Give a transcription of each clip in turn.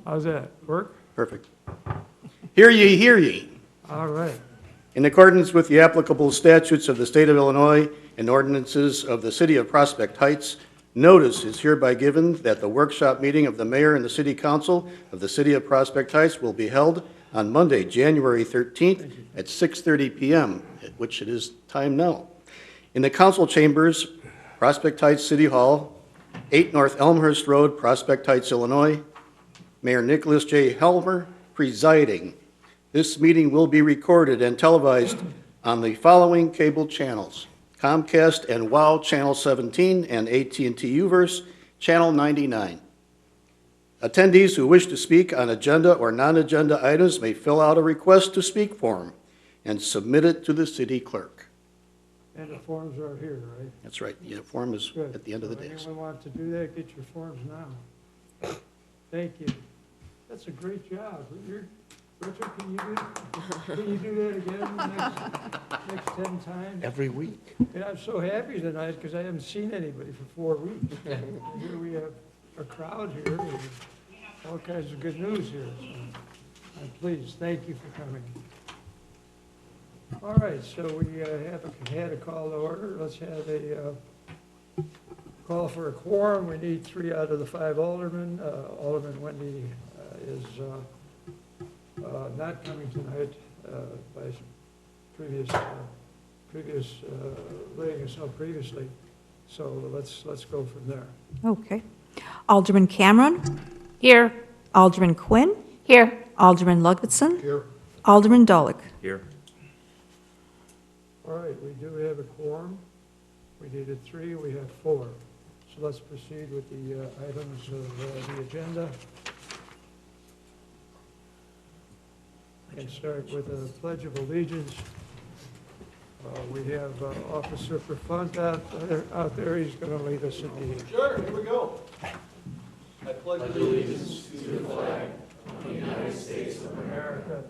How's that? Work? Perfect. Hear ye, hear ye. All right. In accordance with the applicable statutes of the state of Illinois and ordinances of the city of Prospect Heights, notice is hereby given that the workshop meeting of the mayor and the city council of the city of Prospect Heights will be held on Monday, January 13th at 6:30 PM, at which it is time now, in the council chambers, Prospect Heights City Hall, 8 North Elmhurst Road, Prospect Heights, Illinois. Mayor Nicholas J. Helmer presiding. This meeting will be recorded and televised on the following cable channels: Comcast and WOW Channel 17 and AT&T UVerse Channel 99. Attendees who wish to speak on agenda or non-agenda items may fill out a request to speak form and submit it to the city clerk. And the forms are here, right? That's right, the form is Good. at the end of the So desk. anyone want to do that, get your forms now. Thank you. That's a great job. Richard, can you do that again next 10 times? Every week. And I'm so happy tonight because I haven't seen anybody for 4 weeks. Here we have a crowd here, and all kinds of good news here. So I'm pleased. Thank you for coming. All right, so we had a call to order. Let's have a call for a quorum. We need 3 out of the 5 aldermen. Alderman Wendy is not coming tonight by previous letting us know previously. So let's go from there. Okay. Alderman Cameron. Here. Alderman Quinn. Here. Alderman Ludvixson. Here. Alderman Dolick. Here. All right, we do have a quorum. We needed 3, we have 4. So let's proceed with the items of the agenda. And start with a Pledge of Allegiance. We have Officer Profont out there. He's going to lead us in the... Sure, here we go. I pledge allegiance America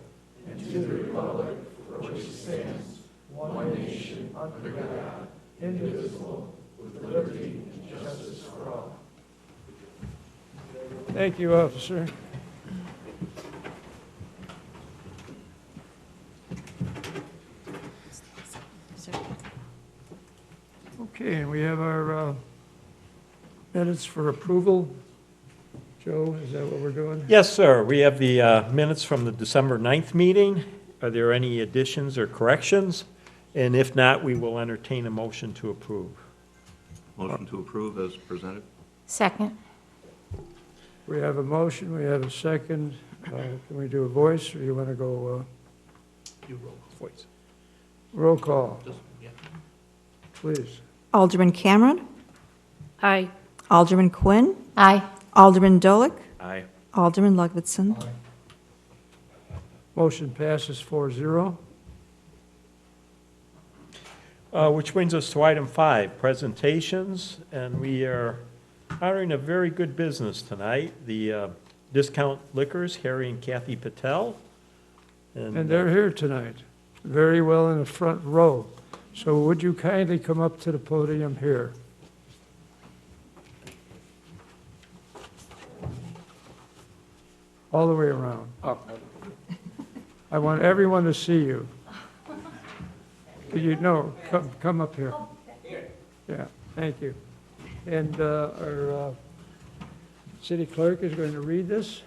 and to the republic for which it stands, one nation, under God, indivisible, with liberty and justice for all. Thank you, officer. Okay, and we have our minutes for approval. Joe, is that what we're doing? Yes, sir. We have the minutes from the December 9th meeting. Are there any additions or corrections? And if not, we will entertain a motion to approve. Motion to approve as presented? Second. We have a motion, we have a second. Can we do a voice, or you want to go You roll voice. roll call? Please. Alderman Cameron. Aye. Alderman Quinn. Aye. Alderman Dolick. Aye. Alderman Ludvixson. Motion passes 4-0. Which brings us to item 5, presentations. And we are honoring a very good business tonight, the Discount Liquors, Harry and Kathy Patel. And they're here tonight, very well in the front row. So would you kindly come up to the podium here? All the way around. I want everyone to see you. Come up here. Yeah, thank you. And our city clerk is going to read this.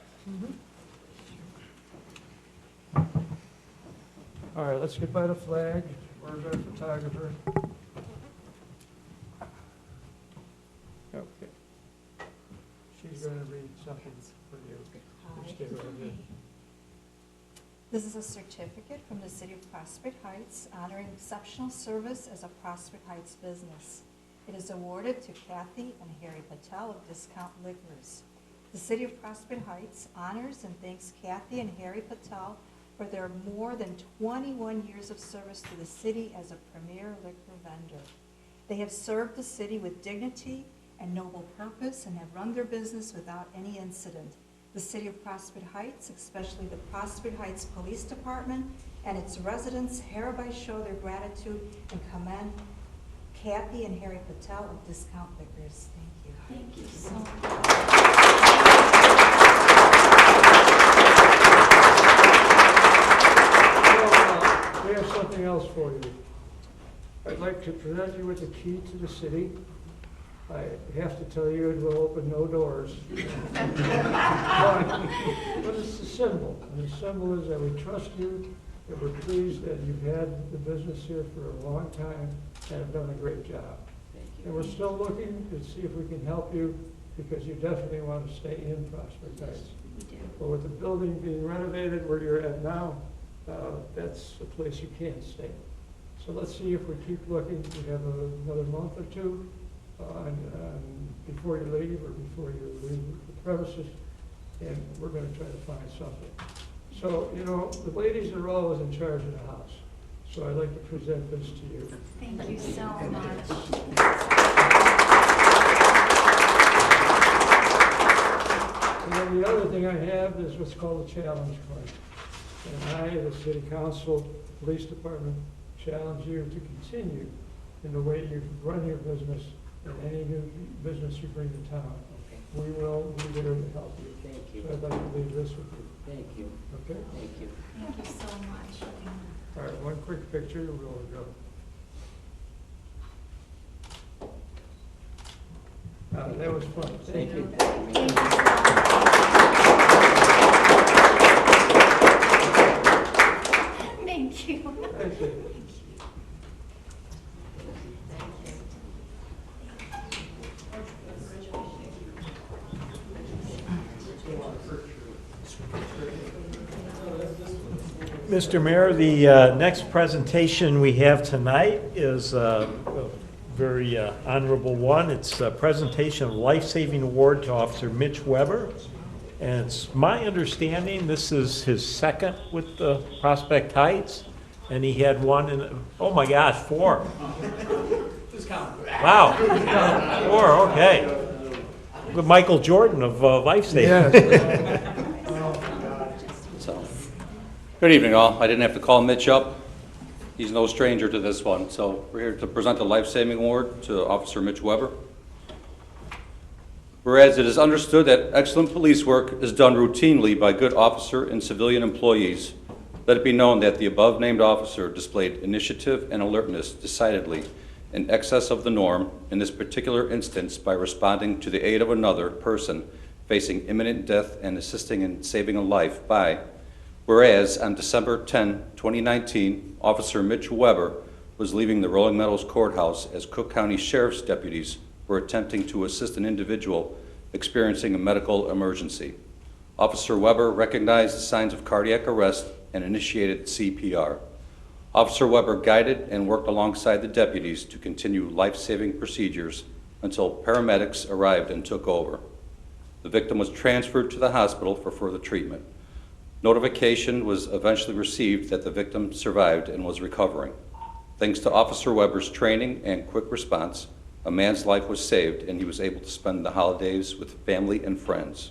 All right, let's get by the flag. Where's our photographer? Okay. She's going to read something for you. Just stay right here. This is a certificate from the City of Prospect Heights honoring exceptional service as a Prospect Heights business. It is awarded to Kathy and Harry Patel of Discount Liquors. The City of Prospect Heights honors and thanks Kathy and Harry Patel for their more than 21 years of service to the city as a premier liquor vendor. They have served the city with dignity and noble purpose and have run their business without any incident. The City of Prospect Heights, especially the Prospect Heights Police Department and its residents, hereby show their gratitude and commend Kathy and Harry Patel of Discount Liquors. Thank you. Thank you so much. like to present you with the key to the city. I have to tell you, it will open no doors. But it's a symbol, and the symbol is that we trust you, that we're pleased that you've had the business here for a long time and have done a great job. And we're still looking to see if we can help you, because you definitely want to stay in Prospect Heights. But with the building being renovated where you're at now, that's a place you can't stay. So let's see if we keep looking. We have another month or two before you leave or before you leave the premises, and we're going to try to find something. So, you know, the ladies are always in charge of the house, so I'd like to present this to you. Thank you so much. And then the other thing I have is what's called a challenge card. And I, the city council, police department, challenge you to continue in the way you run your business and any new business you bring to town. We will be there to help you. Thank you. So I'd like to leave this with you, Thank you. okay? Thank you. Thank you so much. All right, one quick picture, we'll go. That was fun. Thank you. Thank you. Thank you. Mr. Mayor, the next presentation we have tonight is a very honorable one. It's a presentation of Life-Saving Award to Officer Mitch Weber. And it's my understanding this is his second with the Prospect Heights, and he had one in, oh my gosh, 4. Wow, 4, okay. With Michael Jordan of Life-Saving. Yes. So, good evening, all. I didn't have to call Mitch up. He's no stranger to this one. So we're here to present the Life Saving Award to Officer Mitch Weber. Whereas it is understood that excellent police work is done routinely by good officer and civilian employees, let it be known that the above-named officer displayed initiative and alertness decidedly in excess of the norm in this particular instance by responding to the aid of another person facing imminent death and assisting in saving a life by, whereas on December 10, 2019, Officer Mitch Weber was leaving the Rolling Meadows Courthouse as Cook County Sheriff's deputies were attempting to assist an individual experiencing a medical emergency. Officer Weber recognized the signs of cardiac arrest and initiated CPR. Officer Weber guided and worked alongside the deputies to continue life-saving procedures until paramedics arrived and took over. The victim was transferred to the hospital for further treatment. Notification was eventually received that the victim survived and was recovering. Thanks to Officer Weber's training and quick response, a man's life was saved and he was able to spend the holidays with family and friends.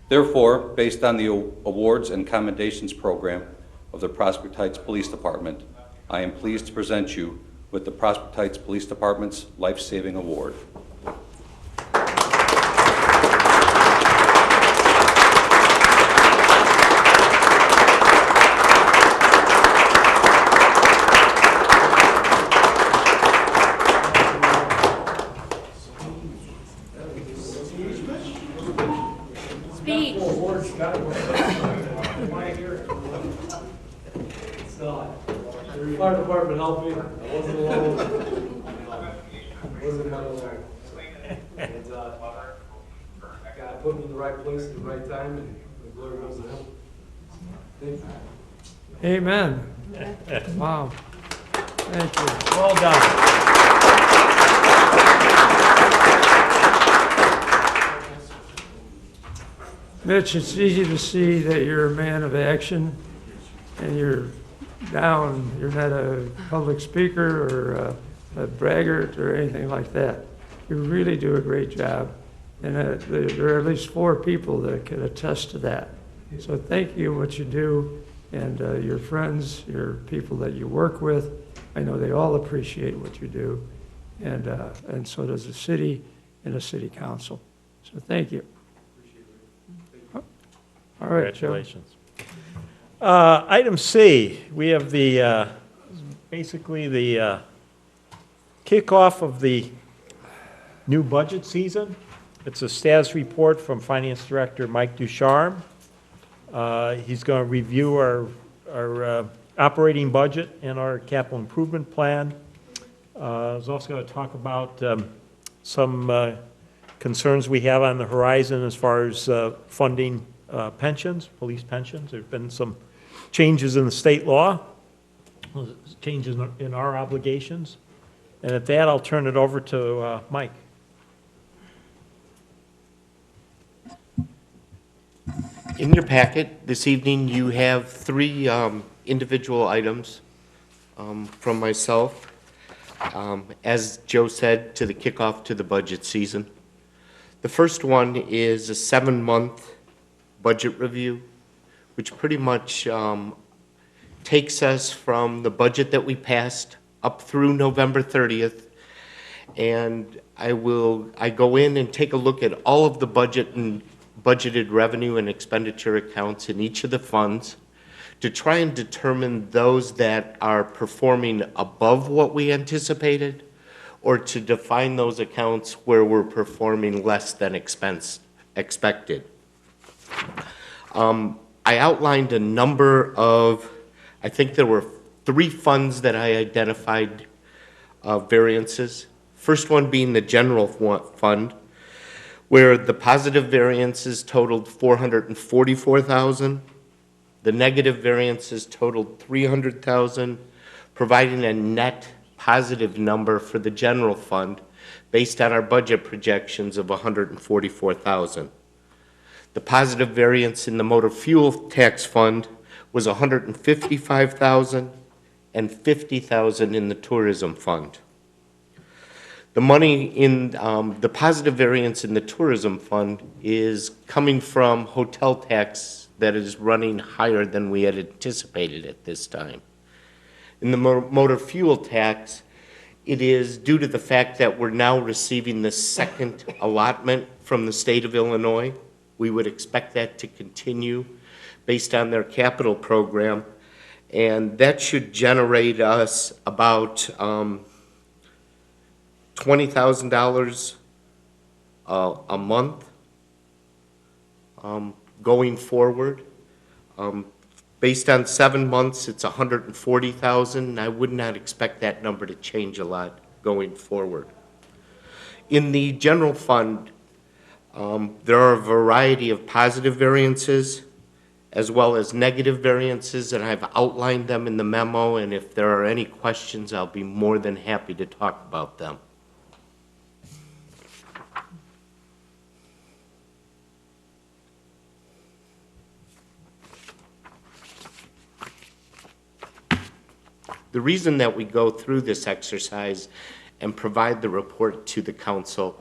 Therefore, based on the awards and commendations program of the Prospect Heights Police Department, I am pleased to present you with the Prospect Heights Police Department's Life Saving Award. Speech. Fire department helped me. I wasn't alone. I wasn't alone. And God put me in the right place at the right time, and the glory goes to Him. Thank you. Amen. Wow. Thank you. Well done. Mitch, it's easy to see that you're a man of action, and you're down, you're not a public speaker or a braggart or anything like that. You really do a great job, and there are at least 4 people that can attest to that. So thank you what you do, and your friends, your people that you work with. I know they all appreciate what you do, and so does the city and the city council. So thank you. All right, Joe. Congratulations. Item C, we have the, basically the kickoff of the new budget season. It's a status report from Finance Director Mike Ducharme. He's going to review our operating budget and our capital improvement plan. He's also going to talk about some concerns we have on the horizon as far as funding pensions, police pensions. There's been some changes in the state law, changes in our obligations. And at that, I'll turn it over to Mike. In your packet this evening, you have three individual items from myself. As Joe said, to the kickoff to the budget season. The first one is a 7-month budget review, which pretty much takes us from the budget that we passed up through November 30th. And I go in and take a look at all of the budget and budgeted revenue and expenditure accounts in each of the funds to try and determine those that are performing above what we anticipated, or to define those accounts where we're performing less than expected. I outlined a number of, I think there were 3 funds that I identified variances. First one being the general fund, where the positive variances totaled $444,000. The negative variances totaled $300,000, providing a net positive number for the general fund based on our budget projections of $144,000. The positive variance in the motor fuel tax fund was $155,000 and $50,000 in the tourism fund. The money in the positive variance in the tourism fund is coming from hotel tax that is running higher than we had anticipated at this time. In the motor fuel tax, it is due to the fact that we're now receiving the second allotment from the state of Illinois. We would expect that to continue based on their capital program, and that should generate us about $20,000 a month going forward. Based on 7 months, it's $140,000, and I would not expect that number to change a lot going forward. In the general fund, there are a variety of positive variances as well as negative variances, and I've outlined them in the memo, and if there are any questions, I'll be more than happy to talk about them. The reason that we go through this exercise and provide the report to the council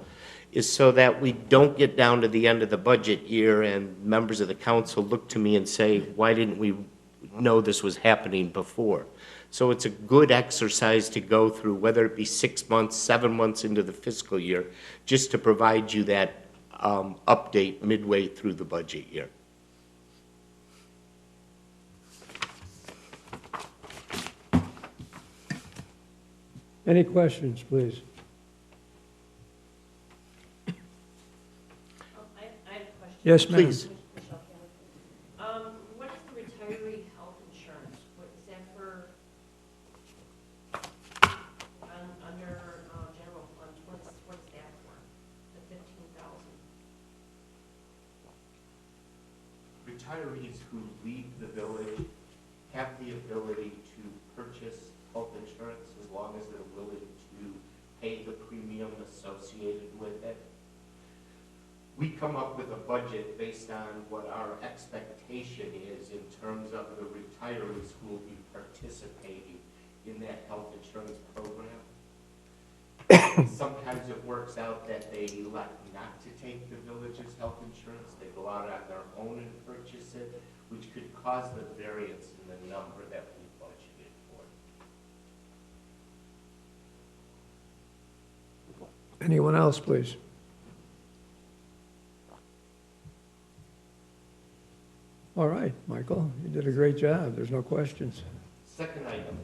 is so that we don't get down to the end of the budget year and members of the council look to me and say, why didn't we know this was happening before? So it's a good exercise to go through, whether it be 6 months, 7 months into the fiscal year, just to provide you that update midway through the budget year. Any questions, please? I have a question. Yes, ma'am. Please. Michelle Kelly. What is the retiree health insurance? What is that for, under general fund, what's that for? The $15,000? Retirees who leave the village have the ability to purchase health insurance as long as they're willing to pay the premium associated with it. We come up with a budget based on what our expectation is in terms of the retirees who will be participating in that health insurance program. Sometimes it works out that they elect not to take the village's health insurance. They go out on their own and purchase it, which could cause the variance in the number that we budgeted for. Anyone else, please? All right, Michael, you did a great job. There's no questions. Second item,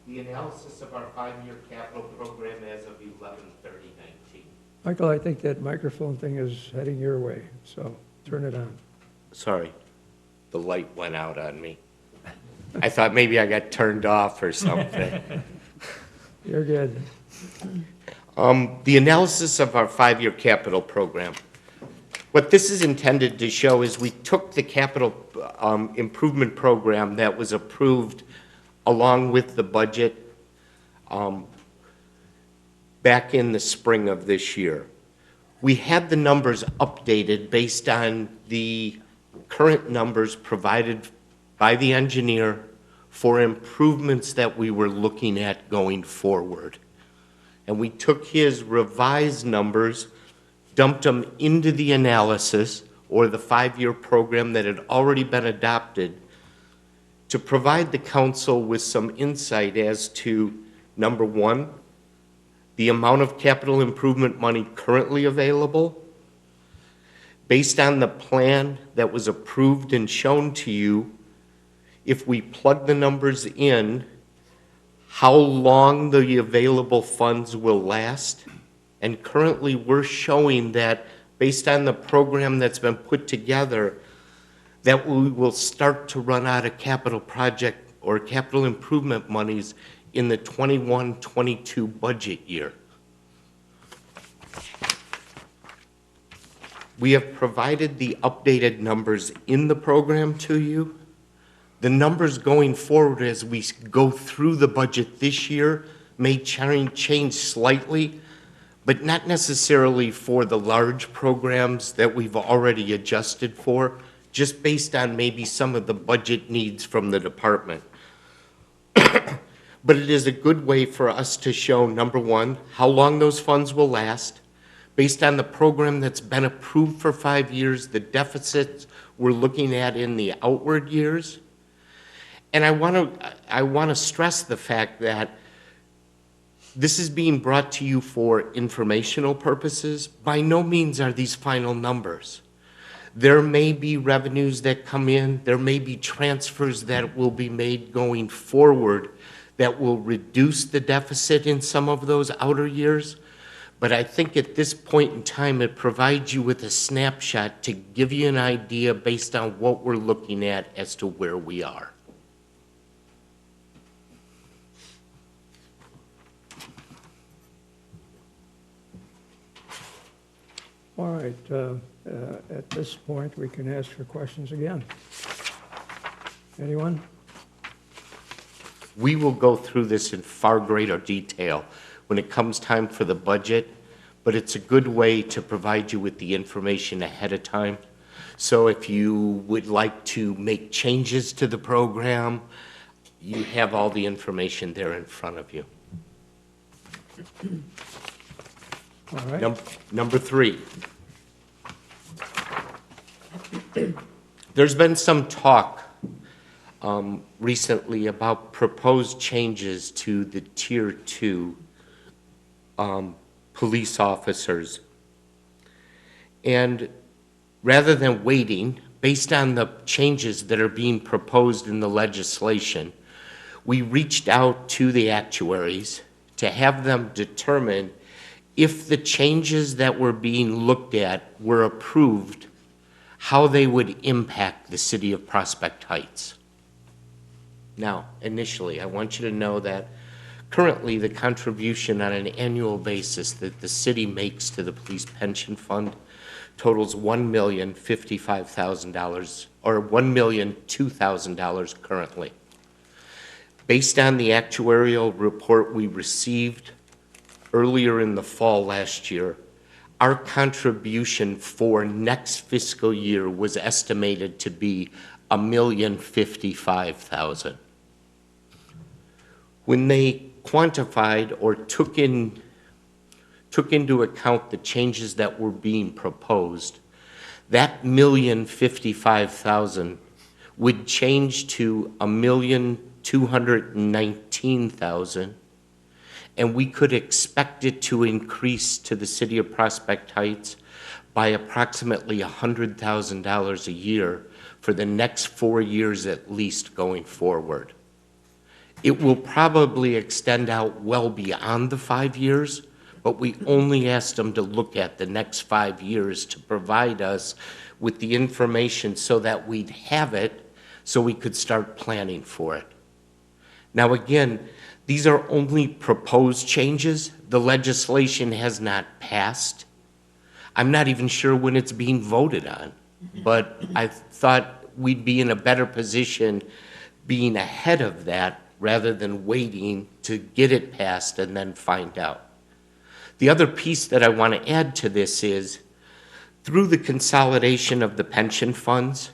The analysis of our 5-year capital program as of 11/30/19. Michael, I think that microphone thing is heading your way, so turn it on. Sorry, the light went out on me. I thought maybe I got turned off or something. You're good. The analysis of our 5-year capital program. What this is intended to show is we took the capital improvement program that was approved along with the budget back in the spring of this year. We had the numbers updated based on the current numbers provided by the engineer for improvements that we were looking at going forward. And we took his revised numbers, dumped them into the analysis or the 5-year program that had already been adopted to provide the council with some insight as to, number one, the amount of capital improvement money currently available, based on the plan that was approved and shown to you, if we plug the numbers in, how long the available funds will last. And currently, we're showing that based on the program that's been put together, that we will start to run out of capital project or capital improvement monies in the 21-22 budget year. We have provided the updated numbers in the program to you. The numbers going forward as we go through the budget this year may change slightly, but not necessarily for the large programs that we've already adjusted for, just based on maybe some of the budget needs from the department. But it is a good way for us to show, number one, how long those funds will last, based on the program that's been approved for 5 years, the deficits we're looking at in the outward years. And I want to stress the fact that this is being brought to you for informational purposes. By no means are these final numbers. There may be revenues that come in, there may be transfers that will be made going forward that will reduce the deficit in some of those outer years. But I think at this point in time, it provides you with a snapshot to give you an idea based on what we're looking at as to where we are. All right, at this point, we can ask for questions again. Anyone? We will go through this in far greater detail when it comes time for the budget, but it's a good way to provide you with the information ahead of time. So if you would like to make changes to the program, you have all the information there in front of you. All right. Number three. There's been some talk recently about proposed changes to the Tier 2 police officers. And rather than waiting, based on the changes that are being proposed in the legislation, we reached out to the actuaries to have them determine if the changes that were being looked at were approved, how they would impact the city of Prospect Heights. Now, initially, I want you to know that currently the contribution on an annual basis that the city makes to the police pension fund totals $1,055,000 or $1,002,000 currently. Based on the actuarial report we received earlier in the fall last year, our contribution for next fiscal year was estimated to be $1,055,000. When they quantified or took into account the changes that were being proposed, that $1,055,000 would change to $1,219,000, and we could expect it to increase to the city of Prospect Heights by approximately $100,000 a year for the next 4 years at least going forward. It will probably extend out well beyond the 5 years, but we only asked them to look at the next 5 years to provide us with the information so that we'd have it so we could start planning for it. Now, again, these are only proposed changes. The legislation has not passed. I'm not even sure when it's being voted on, but I thought we'd be in a better position being ahead of that rather than waiting to get it passed and then find out. The other piece that I want to add to this is, through the consolidation of the pension funds,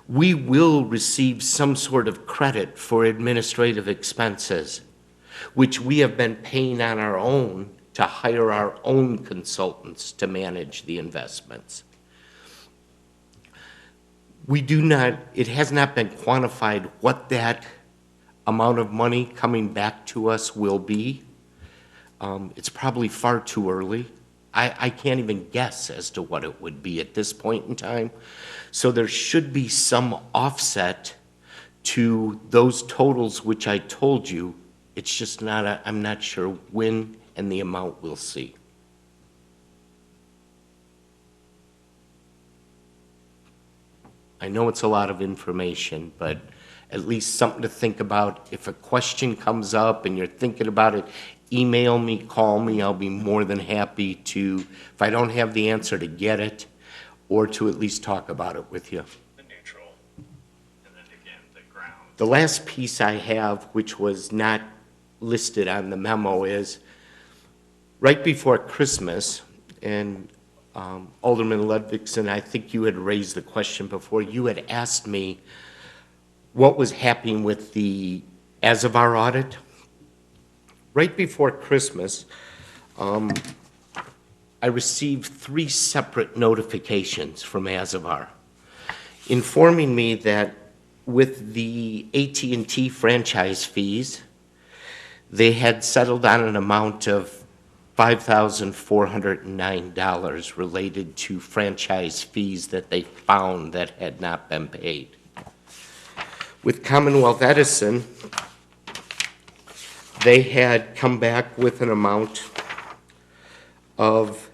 we will receive some sort of credit for administrative expenses, which we have been paying on our own to hire our own consultants to manage the investments. It has not been quantified what that amount of money coming back to us will be. It's probably far too early. I can't even guess as to what it would be at this point in time. So there should be some offset to those totals which I told you. It's just not, I'm not sure when and the amount we'll see. I know it's a lot of information, but at least something to think about. If a question comes up and you're thinking about it, email me, call me. I'll be more than happy to, if I don't have the answer, to get it or to at least talk about it with you. The neutral, and then again, the ground. The last piece I have, which was not listed on the memo, is right before Christmas, and Alderman Ludvigson, I think you had raised the question before. You had asked me what was happening with the ASAVAR audit. Right before Christmas, I received 3 separate notifications from ASAVAR informing me that with the AT&T franchise fees, they had settled on an amount of $5,409 related to franchise fees that they found that had not been paid. With Commonwealth Edison, they had come back with an amount of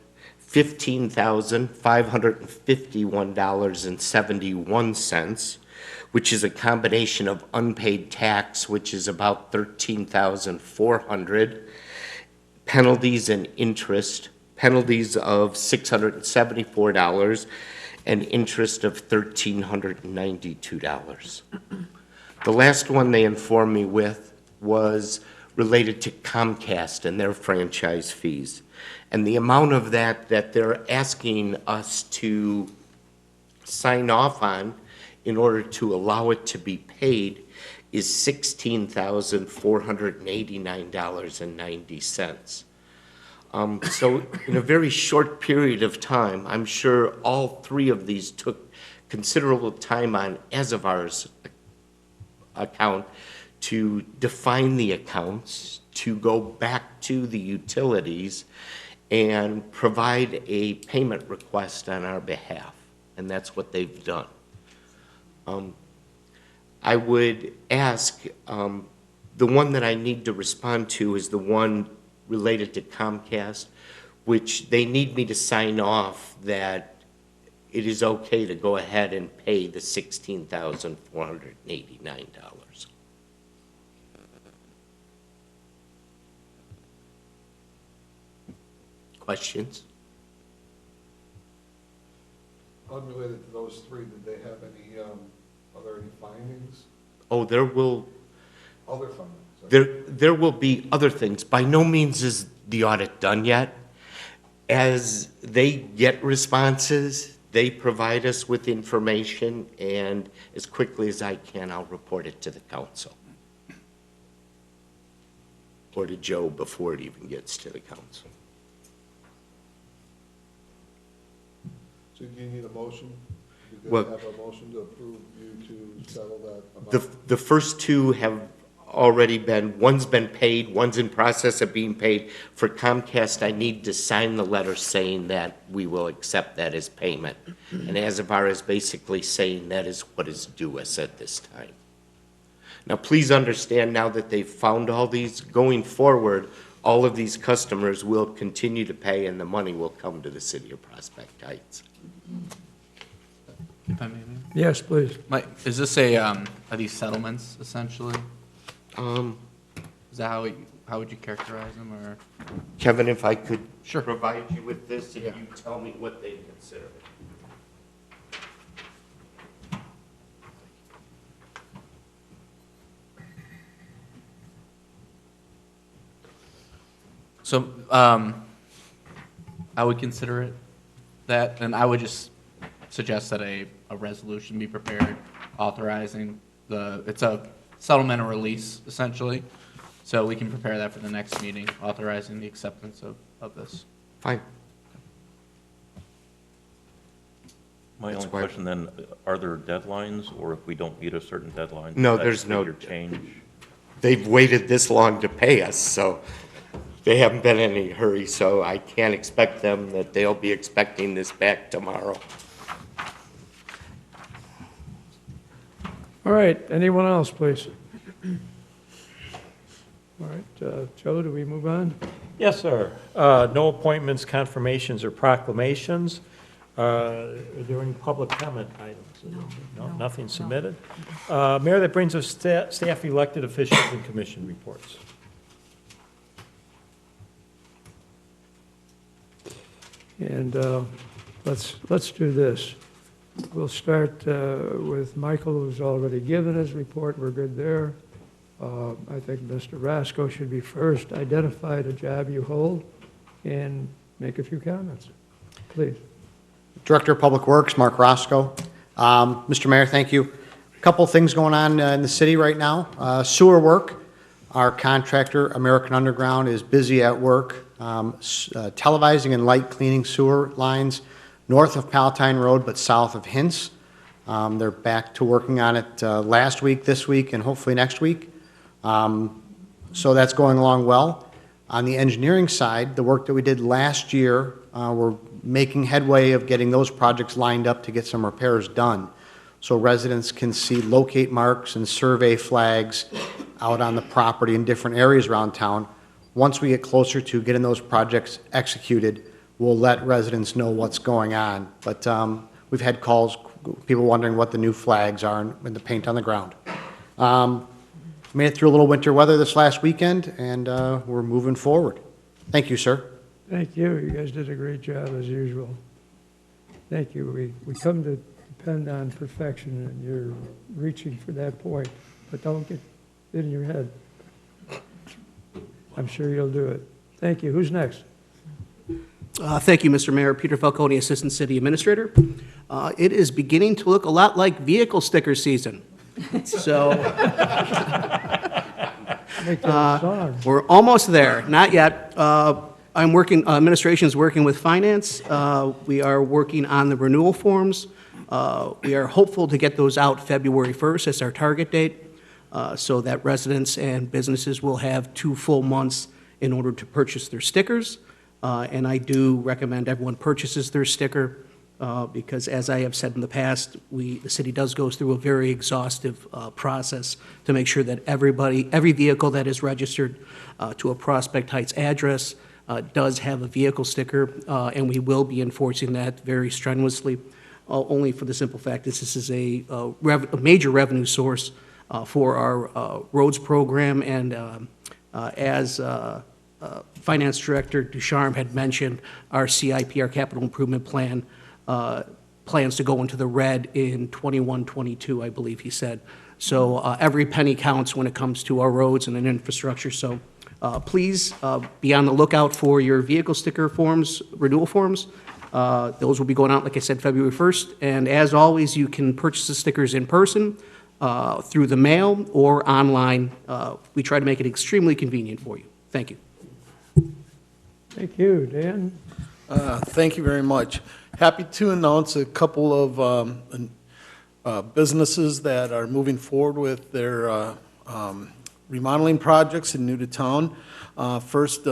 $15,551.71, which is a combination of unpaid tax, which is about $13,400, penalties and interest, penalties of $674, and interest of $1,392. The last one they informed me with was related to Comcast and their franchise fees. And the amount of that they're asking us to sign off on in order to allow it to be paid is $16,489.90. So in a very short period of time, I'm sure all 3 of these took considerable time on ASAVAR's account to define the accounts, to go back to the utilities and provide a payment request on our behalf. And that's what they've done. I would ask, the one that I need to respond to is the one related to Comcast, which they need me to sign off that it is okay to go ahead and pay the $16,489. Questions? Unrelated to those 3, did they have any, are there any findings? Oh, there will, Other findings? Sorry. there will be other things. By no means is the audit done yet. As they get responses, they provide us with information, and as quickly as I can, I'll report it to the council. Or to Joe before it even gets to the council. So do you need a motion? You Well- could have a motion to approve you to settle that amount? The first 2 have already been, one's been paid, one's in process of being paid. For Comcast, I need to sign the letter saying that we will accept that as payment. And ASAVAR is basically saying that is what is due us at this time. Now, please understand now that they've found all these, going forward, all of these customers will continue to pay and the money will come to the city of Prospect Heights. If I may, Mayor? Yes, please. Mike, is this are these settlements essentially? Is that how would you characterize them, or? Kevin, if I could Sure. provide you with this, and you tell me what they consider. So, I would consider it that, and I would just suggest that a resolution be prepared authorizing it's a settlement or release essentially. So we can prepare that for the next meeting, authorizing the acceptance of this. Fine. My only question then, are there deadlines, or if we don't meet a certain deadline? No, does that there's no- figure change? They've waited this long to pay us, so they haven't been in any hurry, so I can't expect them that they'll be expecting this back tomorrow. All right, anyone else, please? All right, Joe, do we move on? Yes, sir. No appointments, confirmations, or proclamations. Are there any public comment items? No, nothing submitted. Mayor, that brings us staff, elected officials, and commission reports. And let's do this. We'll start with Michael, who's already given his report. We're good there. I think Mr. Roscoe should be first. Identify the job you hold and make a few comments. Please. Director of Public Works, Mark Roscoe. Mr. Mayor, thank you. A couple of things going on in the city right now. Sewer work. Our contractor, American Underground, is busy at work televising and light cleaning sewer lines north of Palatine Road but south of Hints. They're back to working on it last week, this week, and hopefully next week. So that's going along well. On the engineering side, the work that we did last year, we're making headway of getting those projects lined up to get some repairs done. So residents can see locate marks and survey flags out on the property in different areas around town. Once we get closer to getting those projects executed, we'll let residents know what's going on. But we've had calls, people wondering what the new flags are and the paint on the ground. Made it through a little winter weather this last weekend, and we're moving forward. Thank you, sir. Thank you. You guys did a great job as usual. Thank you. We come to depend on perfection, and you're reaching for that point. But don't get it in your head. I'm sure you'll do it. Thank you. Who's next? Thank you, Mr. Mayor. Peter Falcone, Assistant City Administrator. It is beginning to look a lot like vehicle sticker season. So Make that a song. we're almost there. Not yet. I'm working, administration is working with finance. We are working on the renewal forms. We are hopeful to get those out February 1st. That's our target date, so that residents and businesses will have 2 full months in order to purchase their stickers. And I do recommend everyone purchases their sticker because, as I have said in the past, the city does go through a very exhaustive process to make sure that every vehicle that is registered to a Prospect Heights address does have a vehicle sticker, and we will be enforcing that very strenuously, only for the simple fact that this is a major revenue source for our roads program, and as Finance Director Ducharme had mentioned, our CIP, our Capital Improvement Plan, plans to go into the red in 21-22, I believe he said. So every penny counts when it comes to our roads and infrastructure. So please be on the lookout for your vehicle sticker forms, renewal forms. Those will be going out, like I said, February 1st. And as always, you can purchase the stickers in person, through the mail, or online. We try to make it extremely convenient for you. Thank you. Thank you. Dan? Thank you very much. Happy to announce a couple of businesses that are moving forward with their remodeling projects in new to town. First,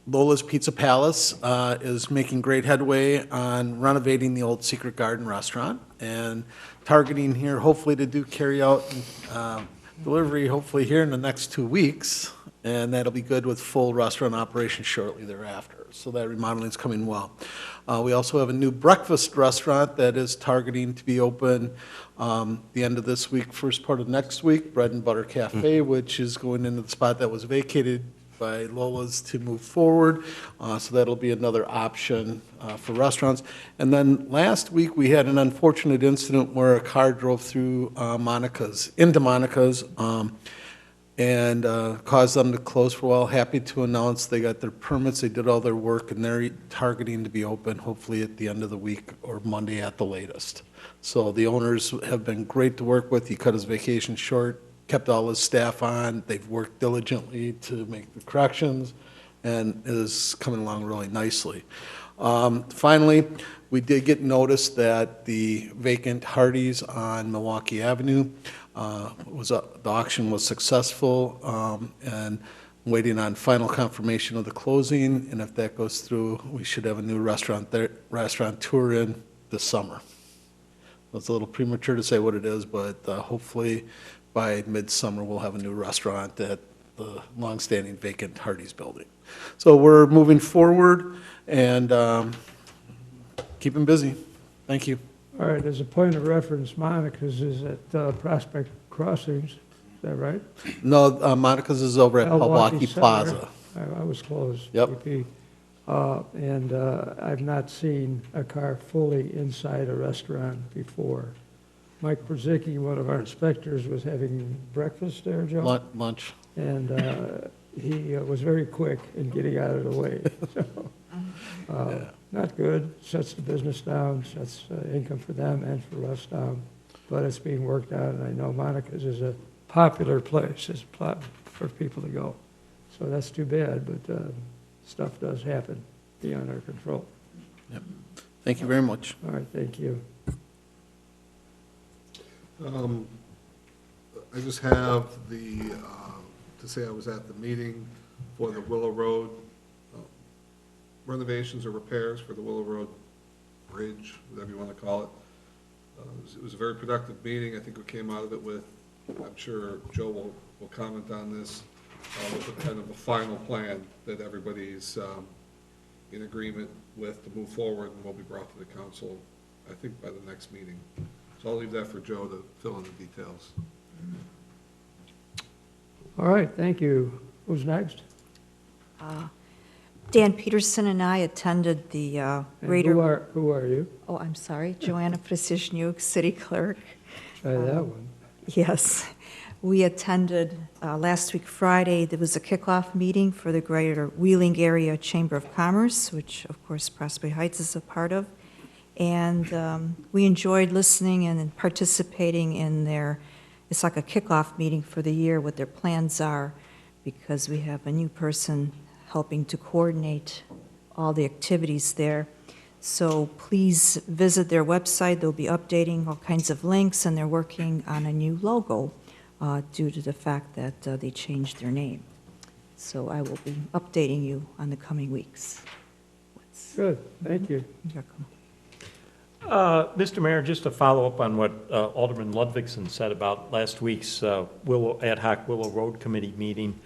Lola's Pizza Palace is making great headway on renovating the old Secret Garden restaurant and targeting here hopefully to do carry-out delivery hopefully here in the next 2 weeks, and that'll be good with full restaurant operation shortly thereafter. So that remodeling is coming well. We also have a new breakfast restaurant that is targeting to be open the end of this week, first part of next week, Bread and Butter Cafe, which is going into the spot that was vacated by Lola's to move forward. So that'll be another option for restaurants. And then last week, we had an unfortunate incident where a car drove through into Monica's, and caused them to close for a while. Happy to announce they got their permits, they did all their work, and they're targeting to be open hopefully at the end of the week or Monday at the latest. So the owners have been great to work with. He cut his vacation short, kept all his staff on. They've worked diligently to make the corrections, and it is coming along really nicely. Finally, we did get notice that the vacant Hardee's on Milwaukee Avenue, the auction was successful, and waiting on final confirmation of the closing, and if that goes through, we should have a new restaurateur in this summer. It's a little premature to say what it is, but hopefully by midsummer, we'll have a new restaurant at the longstanding vacant Hardee's building. So we're moving forward and keeping busy. Thank you. All right, as a point of reference, Monica's is at Prospect Crossings, is that right? No, Monica's is over at Milwaukee Center. Plaza. I was close. Yep. PP. And I've not seen a car fully inside a restaurant before. Mike Brzezicki, one of our inspectors, was having breakfast there, Joe. Lunch. And he was very quick in getting out of the way. So, not good, shuts the business down, shuts income for them and for us down. But it's being worked out, and I know Monica's is a popular place for people to go. So that's too bad, but stuff does happen beyond our control. Yep. Thank you very much. All right, thank you. I just have to say I was at the meeting for the Willow Road renovations or repairs for the Willow Road Bridge, whatever you want to call it. It was a very productive meeting. I think we came out of it with, I'm sure Joe will comment on this, with a kind of a final plan that everybody's in agreement with to move forward and will be brought to the council, I think, by the next meeting. So I'll leave that for Joe to fill in the details. All right, thank you. Who's next? Dan Peterson and I attended the And Greater... who are you? Oh, I'm sorry, Joanna Precision, City Clerk. Try that one. Yes. We attended last week Friday, there was a kickoff meeting for the Greater Wheeling Area Chamber of Commerce, which of course Prospect Heights is a part of. And we enjoyed listening and participating in their, it's like a kickoff meeting for the year, what their plans are, because we have a new person helping to coordinate all the activities there. So please visit their website. They'll be updating all kinds of links, and they're working on a new logo due to the fact that they changed their name. So I will be updating you on the coming weeks. Good, thank you. You're welcome. Mr. Mayor, just to follow up on what Alderman Ludvigsen said about last week's ad hoc Willow Road Committee meeting,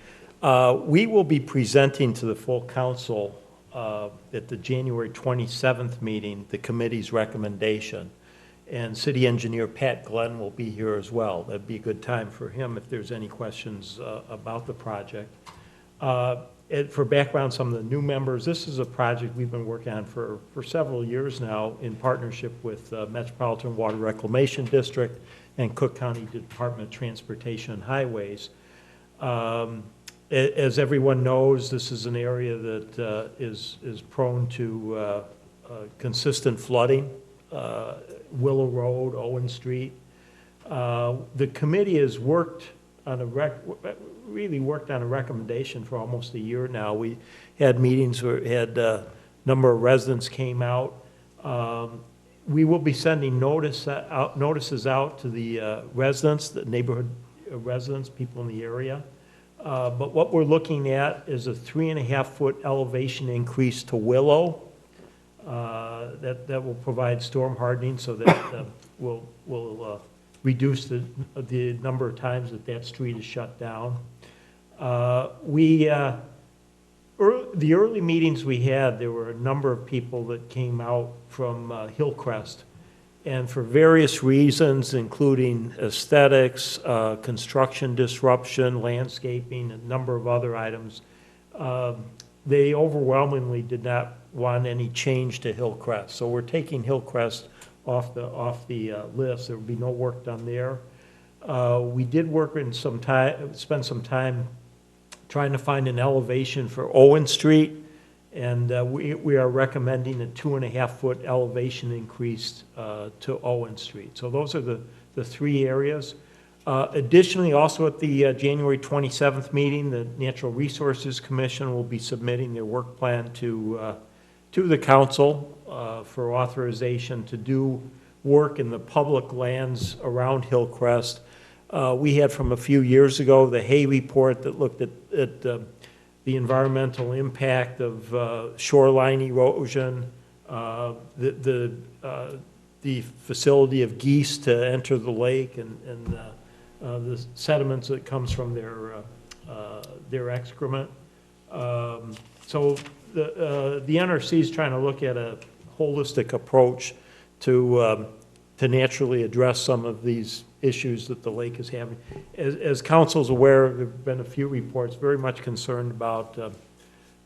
we will be presenting to the full council at the January 27th meeting the committee's recommendation. And City Engineer Pat Glenn will be here as well. That'd be a good time for him if there's any questions about the project. For background, some of the new members, this is a project we've been working on for several years now in partnership with Metropolitan Water Reclamation District and Cook County Department of Transportation and Highways. As everyone knows, this is an area that is prone to consistent flooding. Willow Road, Owen Street. The committee has worked on really worked on a recommendation for almost a year now. We had meetings where a number of residents came out. We will be sending notices out to the residents, the neighborhood residents, people in the area. But what we're looking at is a 3.5-foot elevation increase to Willow. That will provide storm hardening, so that will reduce the number of times that street is shut down. The early meetings we had, there were a number of people that came out from Hillcrest, and for various reasons, including aesthetics, construction disruption, landscaping, a number of other items, they overwhelmingly did not want any change to Hillcrest. So we're taking Hillcrest off the list. There will be no work done there. We did work in spend some time trying to find an elevation for Owen Street, and we are recommending a 2.5-foot elevation increase to Owen Street. So those are the three areas. Additionally, also at the January 27th meeting, the Natural Resources Commission will be submitting their work plan to the council for authorization to do work in the public lands around Hillcrest. We had from a few years ago the Hay report that looked at the environmental impact of shoreline erosion, the facility of geese to enter the lake, and the sediments that comes from their excrement. So the NRC is trying to look at a holistic approach to naturally address some of these issues that the lake is having. As council's aware, there have been a few reports very much concerned about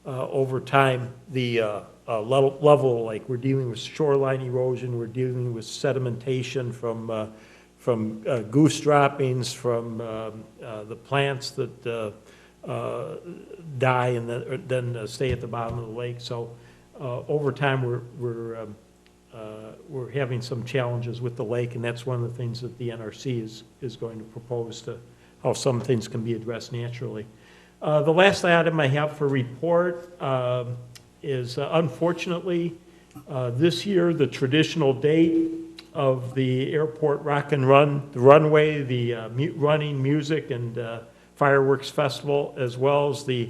over time the level of the lake. We're dealing with shoreline erosion, we're dealing with sedimentation from goose droppings, from the plants that die and then stay at the bottom of the lake. So over time, we're having some challenges with the lake, and that's one of the things that the NRC is going to propose to how some things can be addressed naturally. The last item I have for report is unfortunately this year the traditional date of the airport rock and run, the runway, the running music and fireworks festival, as well as the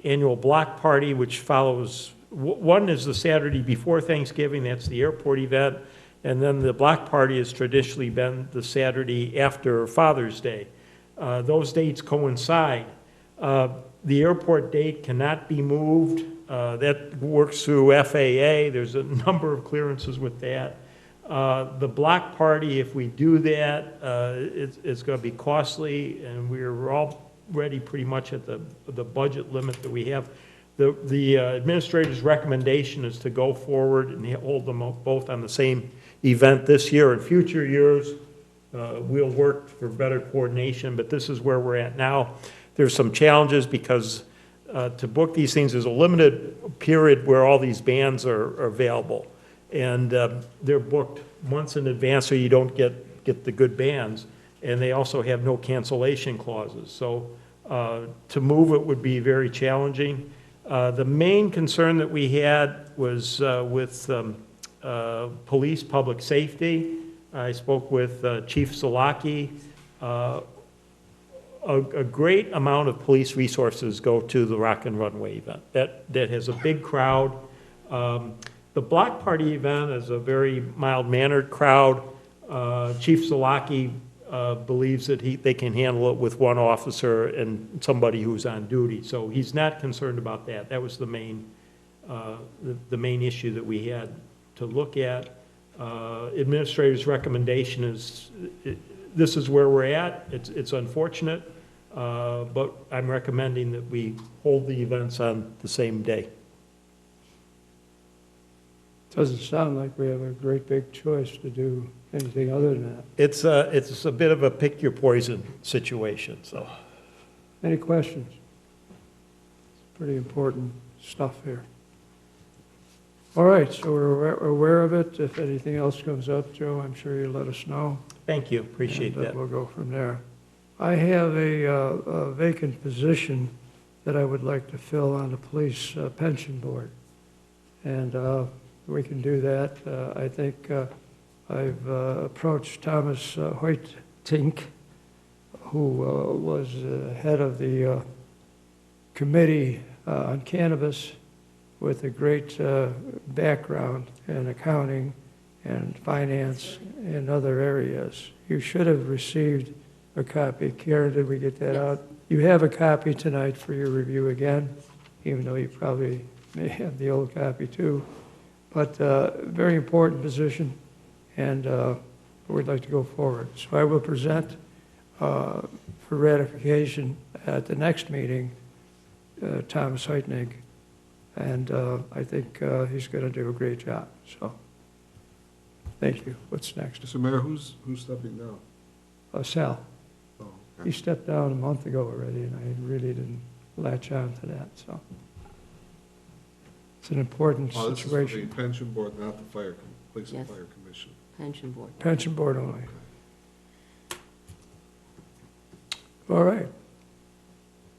annual block party, which follows. One is the Saturday before Thanksgiving, that's the airport event, and then the block party has traditionally been the Saturday after Father's Day. Those dates coincide. The airport date cannot be moved. That works through FAA. There's a number of clearances with that. The block party, if we do that, it's going to be costly, and we're already pretty much at the budget limit that we have. The administrator's recommendation is to go forward and hold them both on the same event this year. In future years, we'll work for better coordination, but this is where we're at now. There's some challenges because to book these things, there's a limited period where all these bands are available. And they're booked months in advance, so you don't get the good bands. And they also have no cancellation clauses. So to move it would be very challenging. The main concern that we had was with police, public safety. I spoke with Chief Zalaki. A great amount of police resources go to the Rock and Runway event. That has a big crowd. The block party event is a very mild-mannered crowd. Chief Zalaki believes that they can handle it with one officer and somebody who's on duty. So he's not concerned about that. That was the main issue that we had to look at. Administrator's recommendation is, this is where we're at. It's unfortunate, but I'm recommending that we hold the events on the same day. Doesn't sound like we have a great big choice to do anything other than that. It's a bit of a pick your poison situation, so. Any questions? It's pretty important stuff here. All right, so we're aware of it. If anything else comes up, Joe, I'm sure you'll let us know. Thank you, appreciate that. We'll go from there. I have a vacant position that I would like to fill on the police pension board. And we can do that. I think I've approached Thomas Hoytink, who was head of the committee on cannabis with a great background in accounting and finance and other areas. You should have received a copy. Karen, did we get that out? You have a copy tonight for your review again, even though you probably may have the old copy too. But very important position, and we'd like to go forward. So I will present for ratification at the next meeting Thomas Heitnig, and I think he's going to do a great job. So, thank you. What's next? Mr. Mayor, who's stepping down? Sal. Oh, He stepped down a month ago already, and I really didn't latch on to that. So, it's an important Oh, this is for situation. the pension board, not the police and Yes. fire commission. Pension board. Pension board only. All right.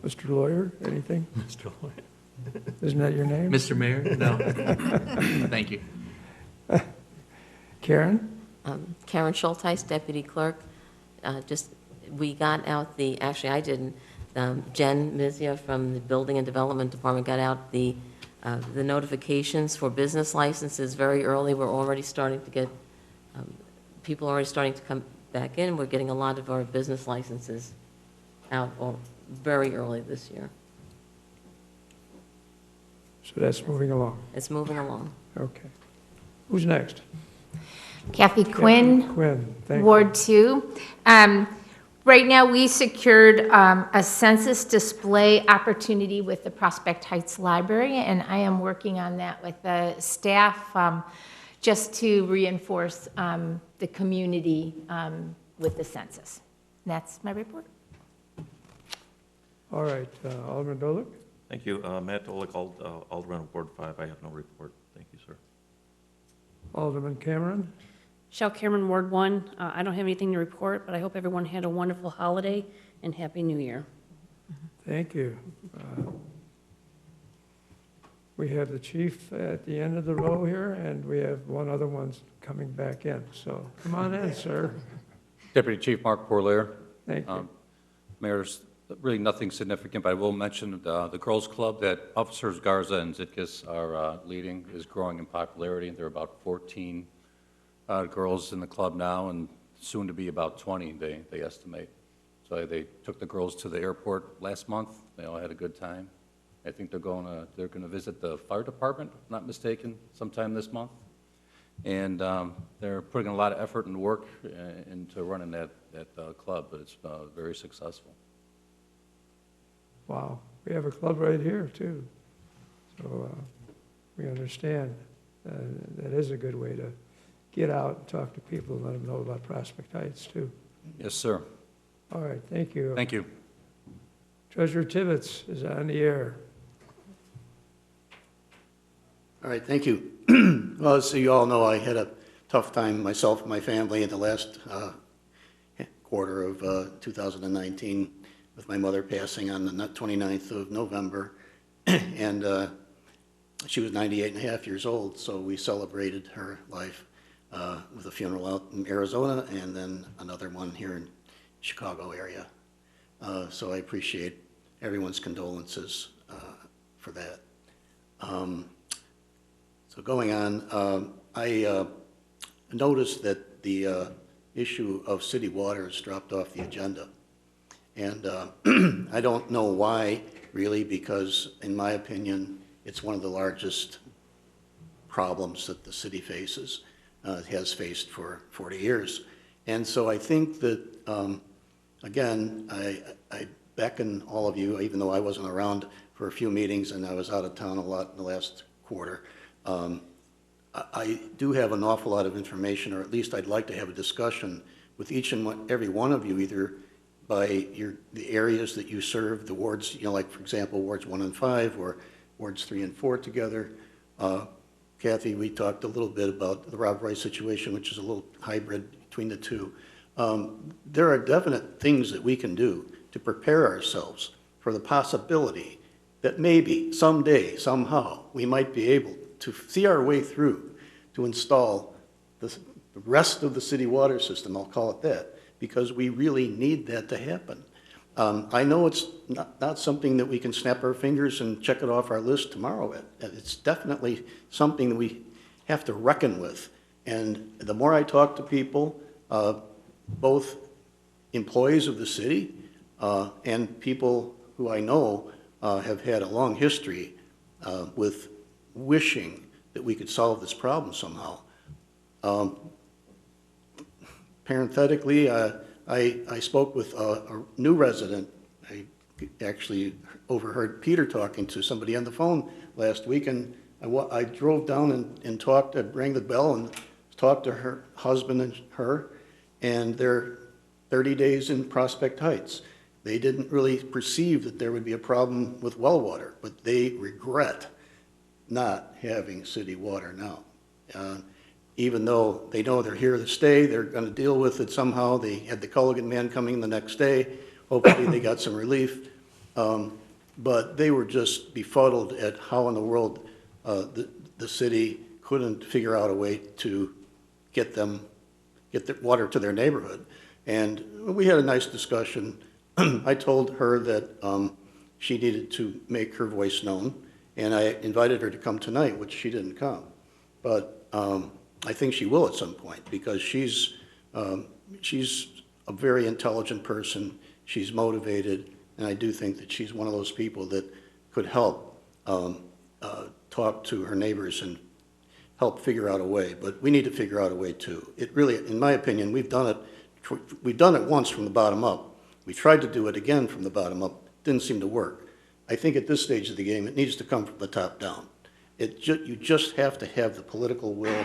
Mr. Lawyer, anything? Mr. Lawyer. Isn't that your name? Mr. Mayor? No. Thank you. Karen? Karen Schulteis, Deputy Clerk. We got out actually I didn't, Jen Mizia from the Building and Development Department got out the notifications for business licenses very early. We're already starting to get, people are already starting to come back in. We're getting a lot of our business licenses out very early this year. So that's moving along. It's moving along. Okay. Who's next? Kathy Quinn, Quinn, thank you. Ward 2. Right now, we secured a census display opportunity with the Prospect Heights Library, and I am working on that with the staff just to reinforce the community with the census. And that's my report. All right, Alderman Dolick? Thank you. Matt Dolick, Alderman of Ward 5. I have no report. Thank you, sir. Alderman Cameron? Shel Cameron, Ward 1. I don't have anything to report, but I hope everyone had a wonderful holiday and Happy New Year. Thank you. We have the chief at the end of the row here, and we have one other one coming back in. So come on in, sir. Deputy Chief Mark Porlier. Thank you. Mayor's really nothing significant, but I will mention the Girls Club that Officers Garza and Zitkus are leading is growing in popularity. There are about 14 girls in the club now, and soon to be about 20, they estimate. So they took the girls to the airport last month. They all had a good time. I think they're going to visit the fire department, if not mistaken, sometime this month. And they're putting a lot of effort and work into running that club, but it's very successful. Wow, we have a club right here, too. So we understand that is a good way to get out and talk to people and let them know about Prospect Heights, too. Yes, sir. All right, thank you. Thank you. Treasurer Tibbetts is on the air. All right, thank you. Well, as you all know, I had a tough time myself and my family in the last quarter of 2019 with my mother passing on the 29th of November. And she was 98 and a half years old, so we celebrated her life with a funeral out in Arizona and then another one here in Chicago area. So I appreciate everyone's condolences for that. So going on, I noticed that the issue of city waters dropped off the agenda. And I don't know why, really, because in my opinion, it's one of the largest problems that the city faces, has faced for 40 years. And so I think that, again, I beckon all of you, even though I wasn't around for a few meetings and I was out of town a lot in the last quarter, I do have an awful lot of information, or at least I'd like to have a discussion with each and every one of you, either by the areas that you serve, the wards, like, for example, wards 1 and 5, or wards 3 and 4 together. Kathy, we talked a little bit about the Rob Roy situation, which is a little hybrid between the two. There are definite things that we can do to prepare ourselves for the possibility that maybe someday, somehow, we might be able to see our way through to install the rest of the city water system, I'll call it that, because we really need that to happen. I know it's not something that we can snap our fingers and check it off our list tomorrow. It's definitely something that we have to reckon with. And the more I talk to people, both employees of the city and people who I know have had a long history with wishing that we could solve this problem somehow. Parenthetically, I spoke with a new resident. I actually overheard Peter talking to somebody on the phone last week, and I drove down and talked, I rang the bell and talked to her husband and her, and they're 30 days in Prospect Heights. They didn't really perceive that there would be a problem with well water, but they regret not having city water now. Even though they know they're here to stay, they're going to deal with it somehow. They had the Culligan man coming the next day. Hopefully they got some relief. But they were just befuddled at how in the world the city couldn't figure out a way to get the water to their neighborhood. And we had a nice discussion. I told her that she needed to make her voice known, and I invited her to come tonight, which she didn't come. But I think she will at some point, because she's a very intelligent person. She's motivated, and I do think that she's one of those people that could help talk to her neighbors and help figure out a way. But we need to figure out a way too. It really, in my opinion, we've done it once from the bottom up. We tried to do it again from the bottom up. Didn't seem to work. I think at this stage of the game, it needs to come from the top down. You just have to have the political will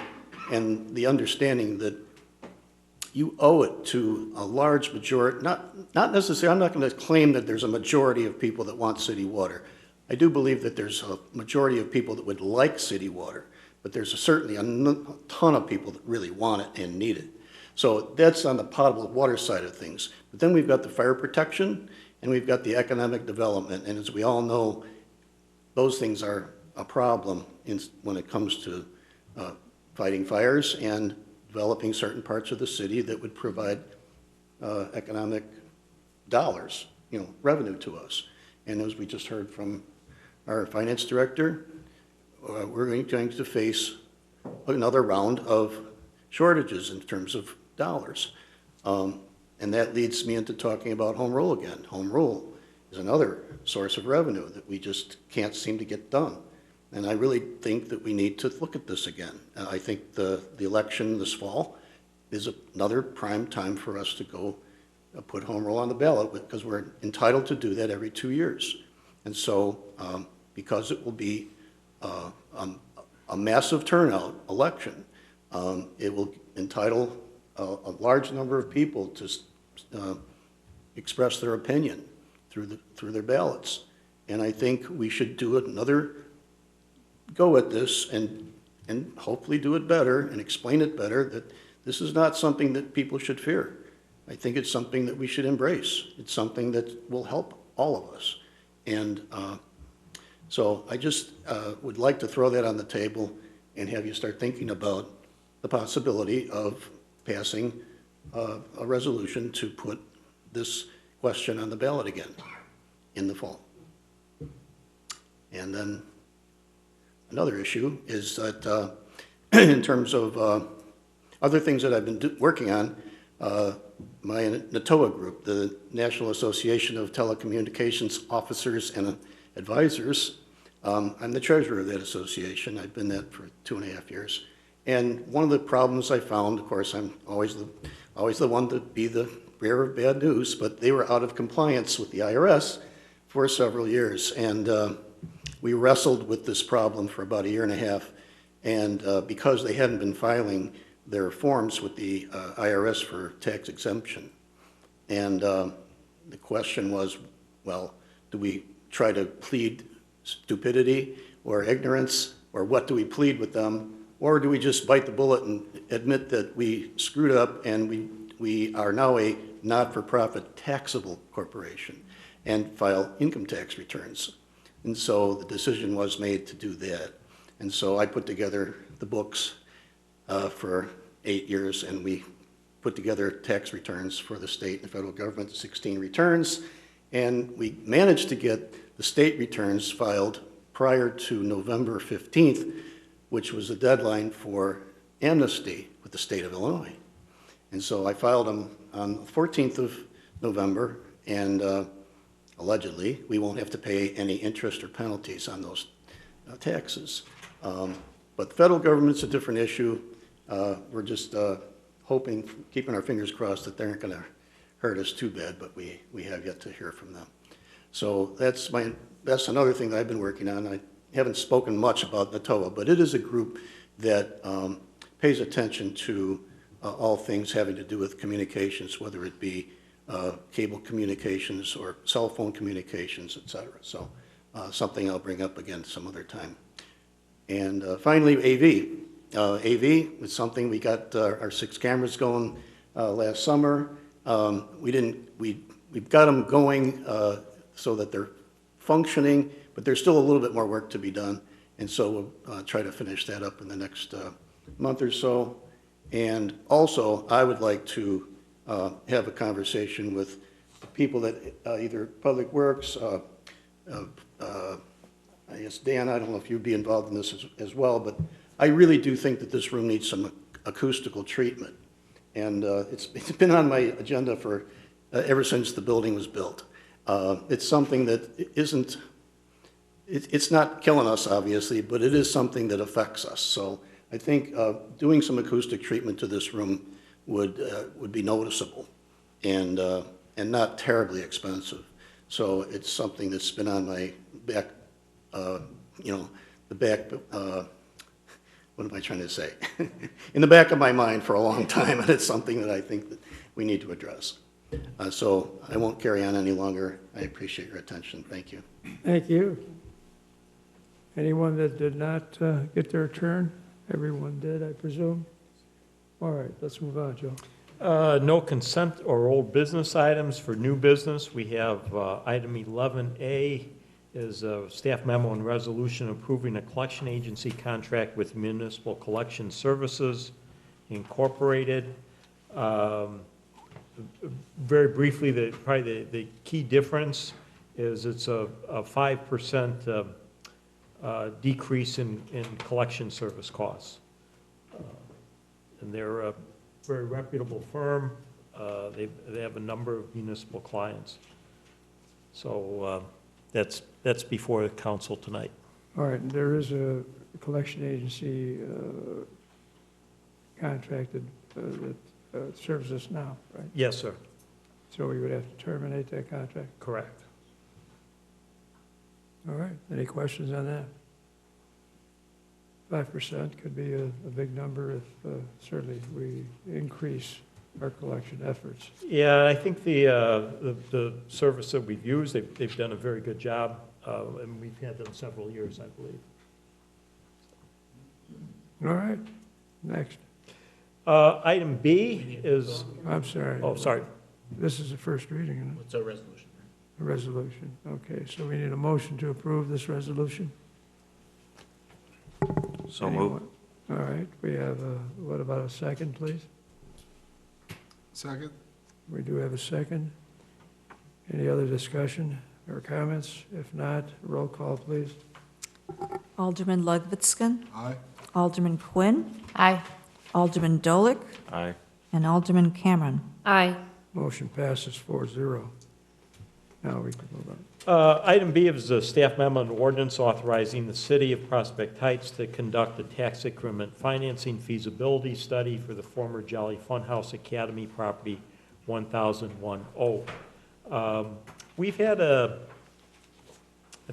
and the understanding that you owe it to a large majority, not necessarily, I'm not going to claim that there's a majority of people that want city water. I do believe that there's a majority of people that would like city water, but there's certainly a ton of people that really want it and need it. So that's on the potable water side of things. But then we've got the fire protection and we've got the economic development. And as we all know, those things are a problem when it comes to fighting fires and developing certain parts of the city that would provide economic dollars, revenue to us. And as we just heard from our finance director, we're going to face another round of shortages in terms of dollars. And that leads me into talking about home rule again. Home rule is another source of revenue that we just can't seem to get done. And I really think that we need to look at this again. I think the election this fall is another prime time for us to go put home rule on the ballot, because we're entitled to do that every 2 years. And so, because it will be a massive turnout election, it will entitle a large number of people to express their opinion through their ballots. And I think we should do another go at this and hopefully do it better and explain it better, that this is not something that people should fear. I think it's something that we should embrace. It's something that will help all of us. And so I just would like to throw that on the table and have you start thinking about the possibility of passing a resolution to put this question on the ballot again in the fall. And then another issue is that in terms of other things that I've been working on, my NATOA group, the National Association of Telecommunications Officers and Advisors, I'm the treasurer of that association. I've been that for 2.5 years. And one of the problems I found, of course, I'm always the one to be the bearer of bad news, but they were out of compliance with the IRS for several years. And we wrestled with this problem for about 1.5 years. And because they hadn't been filing their forms with the IRS for tax exemption. And the question was, well, do we try to plead stupidity or ignorance, or what do we plead with them? Or do we just bite the bullet and admit that we screwed up and we are now a not-for-profit taxable corporation and file income tax returns? And so the decision was made to do that. And so I put together the books for 8 years, and we put together tax returns for the state and federal government, 16 returns, and we managed to get the state returns filed prior to November 15th, which was the deadline for amnesty with the state of Illinois. And so I filed them on the 14th of November, and allegedly, we won't have to pay any interest or penalties on those taxes. But the federal government's a different issue. We're just hoping, keeping our fingers crossed that they aren't going to hurt us too bad, but we have yet to hear from them. So that's another thing that I've been working on. I haven't spoken much about NATOA, but it is a group that pays attention to all things having to do with communications, whether it be cable communications or cell phone communications, et cetera. So something I'll bring up again some other time. And finally, AV. AV is something we got our 6 cameras going last summer. We've got them going so that they're functioning, but there's still a little bit more work to be done. And so we'll try to finish that up in the next month or so. And also, I would like to have a conversation with people that either Public Works, I guess, Dan, I don't know if you'd be involved in this as well, but I really do think that this room needs some acoustical treatment. And it's been on my agenda for ever since the building was built. It's something that isn't, it's not killing us, obviously, but it is something that affects us. So I think doing some acoustic treatment to this room would be noticeable and not terribly expensive. So it's something that's been on my back, what am I trying to say? In the back of my mind for a long time, and it's something that I think that we need to address. So I won't carry on any longer. I appreciate your attention. Thank you. Thank you. Anyone that did not get their turn? Everyone did, I presume? All right, let's move on, Joe. No consent or old business items. For new business, we have item 11A is a staff memo and resolution approving a collection agency contract with Municipal Collection Services Incorporated. Very briefly, the key difference is it's a 5% decrease in collection service costs. And they're a very reputable firm. They have a number of municipal clients. So that's before the council tonight. All right, and there is a collection agency contracted that serves us now, right? Yes, sir. So we would have to terminate that contract? Correct. All right, any questions on that? 5% could be a big number if certainly we increase our collection efforts. Yeah, I think the service that we've used, they've done a very good job, and we've had them several years, I believe. All right, next. Item B is... I'm sorry. Oh, sorry. This is the first reading, isn't it? It's a resolution. A resolution, okay, so we need a motion to approve this resolution. So moved. All right, we have, what about a second, please? Second? We do have a second. Any other discussion or comments? If not, roll call, please. Alderman Ludvitskin. Aye. Alderman Quinn. Aye. Alderman Dolick. Aye. And Alderman Cameron. Aye. Motion passes 4-0. Now we can move on. Item B is a staff memo and ordinance authorizing the city of Prospect Heights to conduct a tax increment financing feasibility study for the former Jolly Funhouse Academy property 1010. We've had I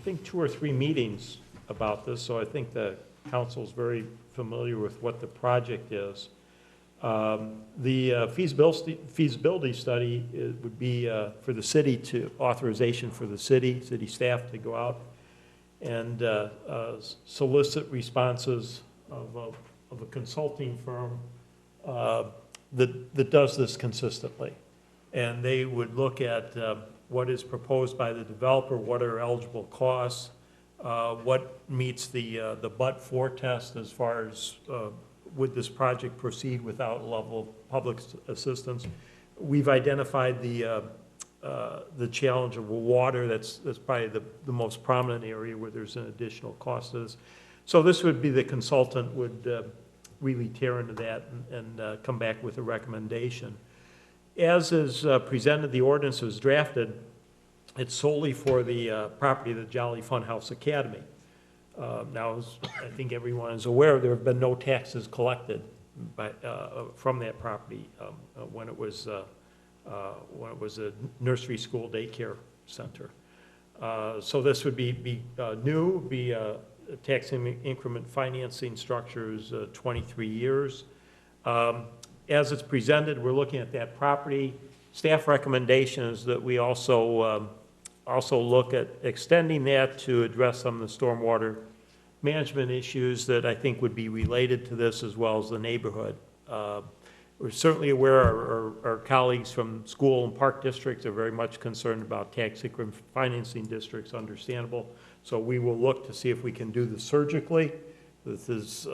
think 2 or 3 meetings about this, so I think the council's very familiar with what the project is. The feasibility study would be for the city authorization for the city staff to go out and solicit responses of a consulting firm that does this consistently. And they would look at what is proposed by the developer, what are eligible costs, what meets the but-for test as far as would this project proceed without a level of public assistance? We've identified the challenge of water. That's probably the most prominent area where there's an additional cost to this. So this would be the consultant would really tear into that and come back with a recommendation. As is presented, the ordinance was drafted, it's solely for the property of the Jolly Funhouse Academy. Now, as I think everyone is aware, there have been no taxes collected from that property when it was a nursery school daycare center. So this would be new, tax increment financing structures, 23 years. As it's presented, we're looking at that property. Staff recommendation is that we also look at extending that to address some of the stormwater management issues that I think would be related to this, as well as the neighborhood. We're certainly aware our colleagues from school and park districts are very much concerned about tax increment financing districts, understandable. So we will look to see if we can do this surgically. This is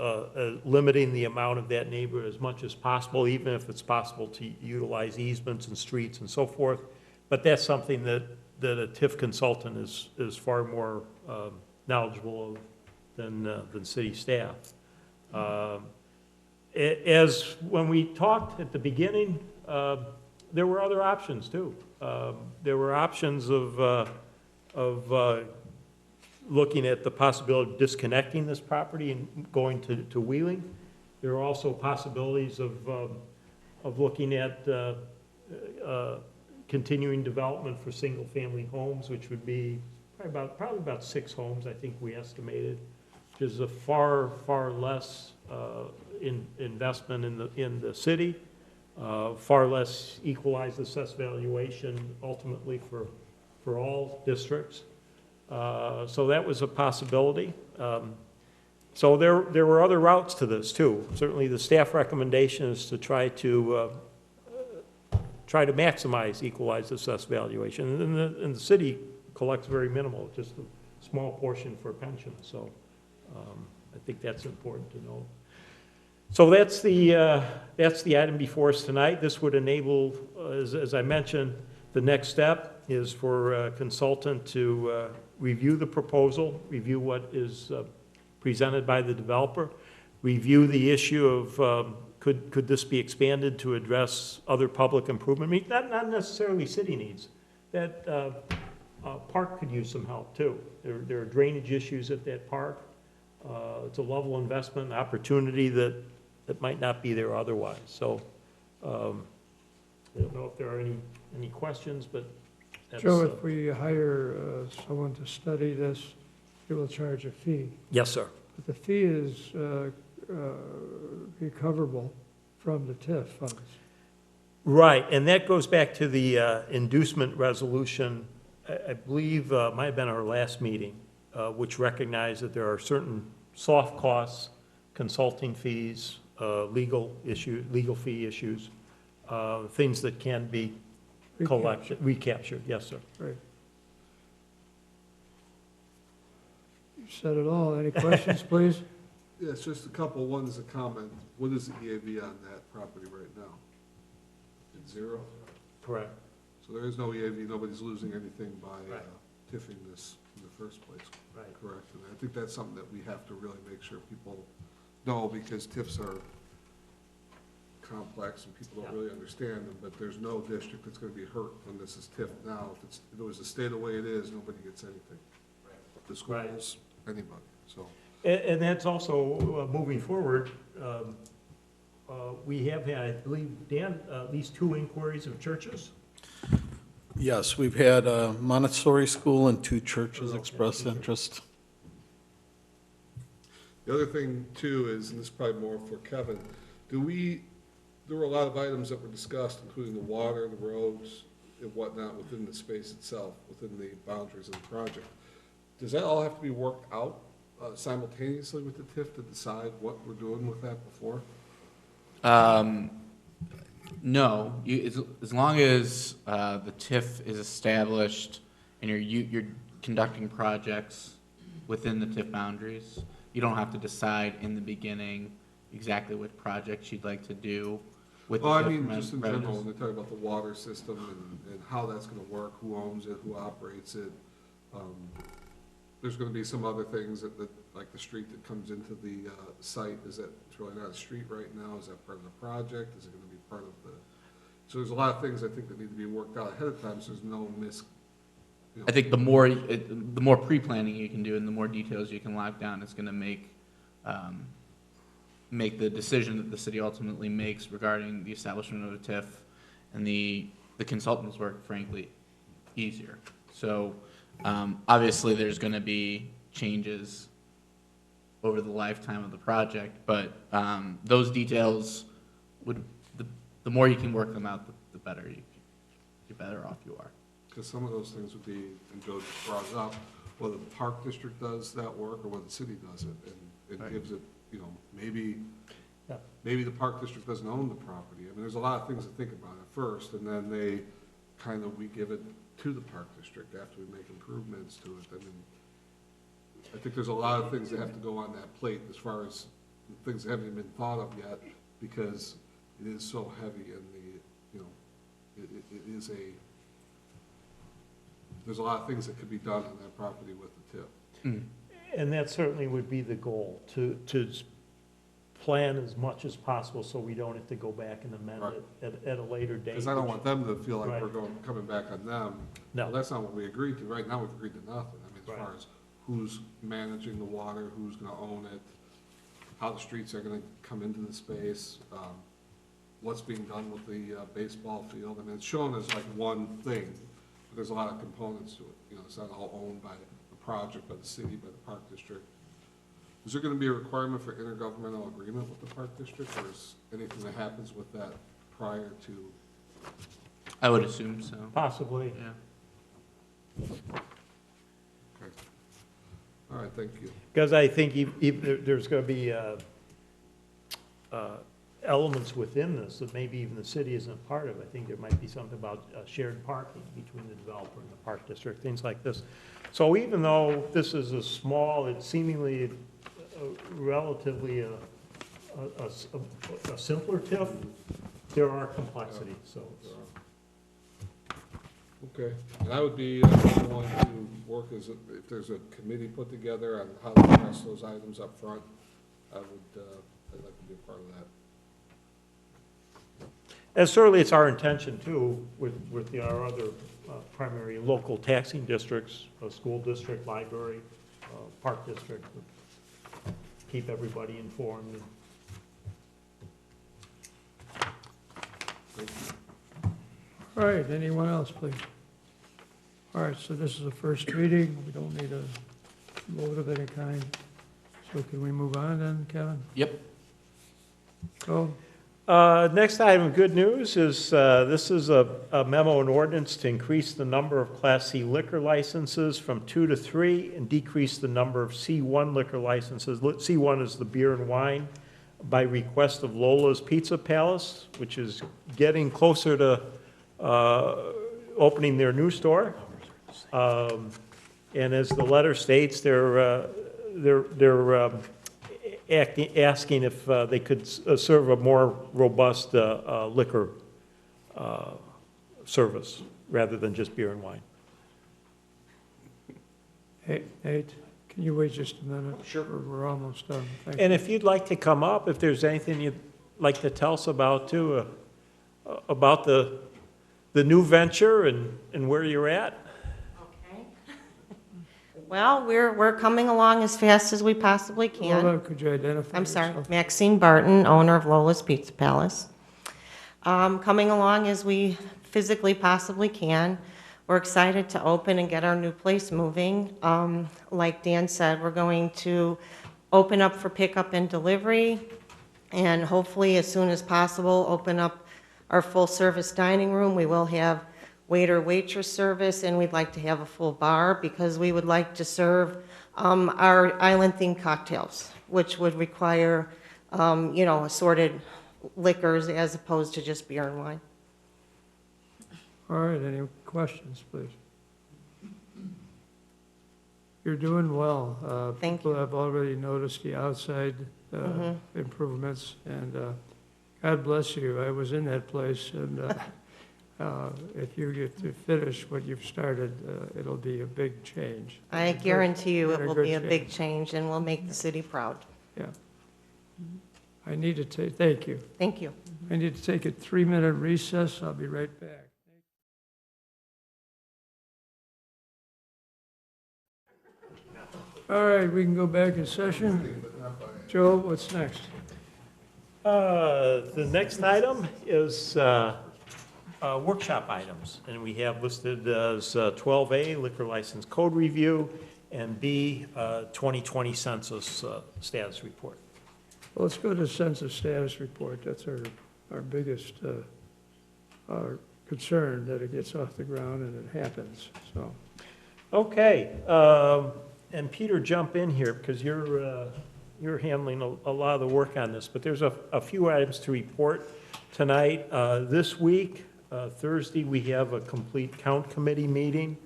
limiting the amount of that neighborhood as much as possible, even if it's possible to utilize easements and streets and so forth. But that's something that a TIF consultant is far more knowledgeable of than city staff. As when we talked at the beginning, there were other options too. There were options of looking at the possibility of disconnecting this property and going to Wheeling. There are also possibilities of looking at continuing development for single-family homes, which would be probably about 6 homes, I think we estimated, which is a far less investment in the city, far less equalized assessed valuation ultimately for all districts. So that was a possibility. So there were other routes to this too. Certainly the staff recommendation is to try to maximize equalized assessed valuation. And the city collects very minimal, just a small portion for pension. So I think that's important to know. So that's the item before us tonight. This would enable, as I mentioned, the next step is for a consultant to review the proposal, review what is presented by the developer, review the issue of could this be expanded to address other public improvement needs, not necessarily city needs. That park could use some help too. There are drainage issues at that park. It's a level investment opportunity that might not be there otherwise. So I don't know if there are any questions, but that's, Joe, if we hire someone to study this, he will charge a fee. Yes, sir. But the fee is recoverable from the TIF funds. Right, and that goes back to the inducement resolution, I believe might have been our last meeting, which recognized that there are certain soft costs, consulting fees, legal fee issues, things that can be recaptured. Yes, sir. Right. You said it all. Any questions, please? Yeah, it's just a couple. One is a comment. What is the EAV on that property right now? It's 0? Correct. So there is no EAV. Nobody's losing anything by TIFing this in the first place. Right. Correct. And I think that's something that we have to really make sure people know, because TIFs are complex and people don't really understand them, but there's no district that's going to be hurt when this is TIF now. If it was to stay the way it is, nobody gets anything. The schools, anybody, so. And that's also, moving forward, we have had, I believe, Dan, at least 2 inquiries of churches. Yes, we've had a Montessori school and 2 churches express interest. The other thing too is, and this is probably more for Kevin, there were a lot of items that were discussed, including the water, the roads, and whatnot within the space itself, within the boundaries of the project. Does that all have to be worked out simultaneously with the TIF to decide what we're doing with that before? No, as long as the TIF is established and you're conducting projects within the TIF boundaries, you don't have to decide in the beginning exactly which project she'd like to do with the Well, I TIF mean, just in revenues. general, when they talk about the water system and how that's gonna work, who owns it, who operates it, there's gonna be some other things that, like the street that comes into the, site, is that, it's really not a street right now, is that part of the project, is it gonna be part of the, so there's a lot of things I think that need to be worked out ahead of time, so there's no I think the more pre-planning you can do and the more details you can lock down, it's gonna make the decision that the city ultimately makes regarding the establishment of a TIF and the consultant's work, frankly, easier. So, obviously, there's gonna be changes over the lifetime of the project, but those details the more you can work them out, the better the better off you are. Because some of those things would be, and Joe just brought it up, whether the park district does that work or whether the city does it, and it gives it, you know, maybe the park district doesn't own the property. I mean, there's a lot of things to think about at first, and then we give it to the park district after we make improvements to it. I mean, I think there's a lot of things that have to go on that plate as far as things that haven't even been thought of yet, because it is so heavy and it is there's a lot of things that could be done on that property with the TIF. And that certainly would be the goal, to plan as much as possible so we don't have to go back and amend it at a later date. Because I don't want them to feel like Right. we're coming back on them. No. Well, that's not what we agreed to. Right now, we've agreed to nothing. I mean, as far as who's managing the water, who's gonna own it, how the streets are gonna come into the space, what's being done with the baseball field. I mean, it's shown as like one thing, but there's a lot of components to it. You know, it's not all owned by the project, by the city, by the park district. Is there gonna be a requirement for intergovernmental agreement with the park district, or is anything that happens with that prior to? I would assume so. Possibly. Yeah. Okay. All right, thank you. Because I think there's going to be elements within this that maybe even the city isn't part of. I think there might be something about shared parking between the developer and the park district, things like this. So even though this is a small, it's seemingly relatively a simpler TIF, there are complexities, so. Okay, and I would be willing to work if there's a committee put together on how to address those items up front, I'd like to be a part of that. And certainly it's our intention too, with our other primary local taxing districts, school district, library, park district, keep everybody informed. All right, anyone else, please? All right, so this is the first reading. We don't need a vote of any kind. So can we move on then, Kevin? Yep. Go. Next item of good news is, this is a memo and ordinance to increase the number of Class C liquor licenses from 2 to 3 and decrease the number of C1 liquor licenses. C1 is the beer and wine, by request of Lola's Pizza Palace, which is getting closer to opening their new store. And as the letter states, they're asking if they could serve a more robust liquor service rather than just beer and wine. Hey, Nate, can you wait just a minute? Sure. We're almost done. Thank you. And if you'd like to come up, if there's anything you'd like to tell us about too, about the new venture and where you're at. Okay. Well, we're coming along as fast as we possibly can. Lola, could you identify I'm sorry, yourself? Maxine Barton, owner of Lola's Pizza Palace. Coming along as we physically possibly can. We're excited to open and get our new place moving. Like Dan said, we're going to open up for pickup and delivery, and hopefully as soon as possible, open up our full-service dining room. We will have waiter-waitress service, and we'd like to have a full bar because we would like to serve our island-themed cocktails, which would require, assorted liquors as opposed to just beer and wine. All right, any questions, please? you're doing well. Thank People have already noticed the outside Mhm. improvements, and God bless you. I was in that place, and if you get to finish what you've started, it'll be a big change. I guarantee you it And will good be a big change and will make the city proud. Yeah. I need to take, thank you. Thank you. I need to take a 3-minute recess. I'll be right back. All right, we can go back in session. Joe, what's next? The next item is workshop items, and we have listed as 12A, liquor license code review, and B, 2020 census status report. Well, let's go to census status report. That's our biggest our concern, that it gets off the ground and it happens, so. Okay, and Peter, jump in here, because you're handling a lot of the work on this, but there's a few items to report tonight. This week, Thursday, we have a complete count committee meeting,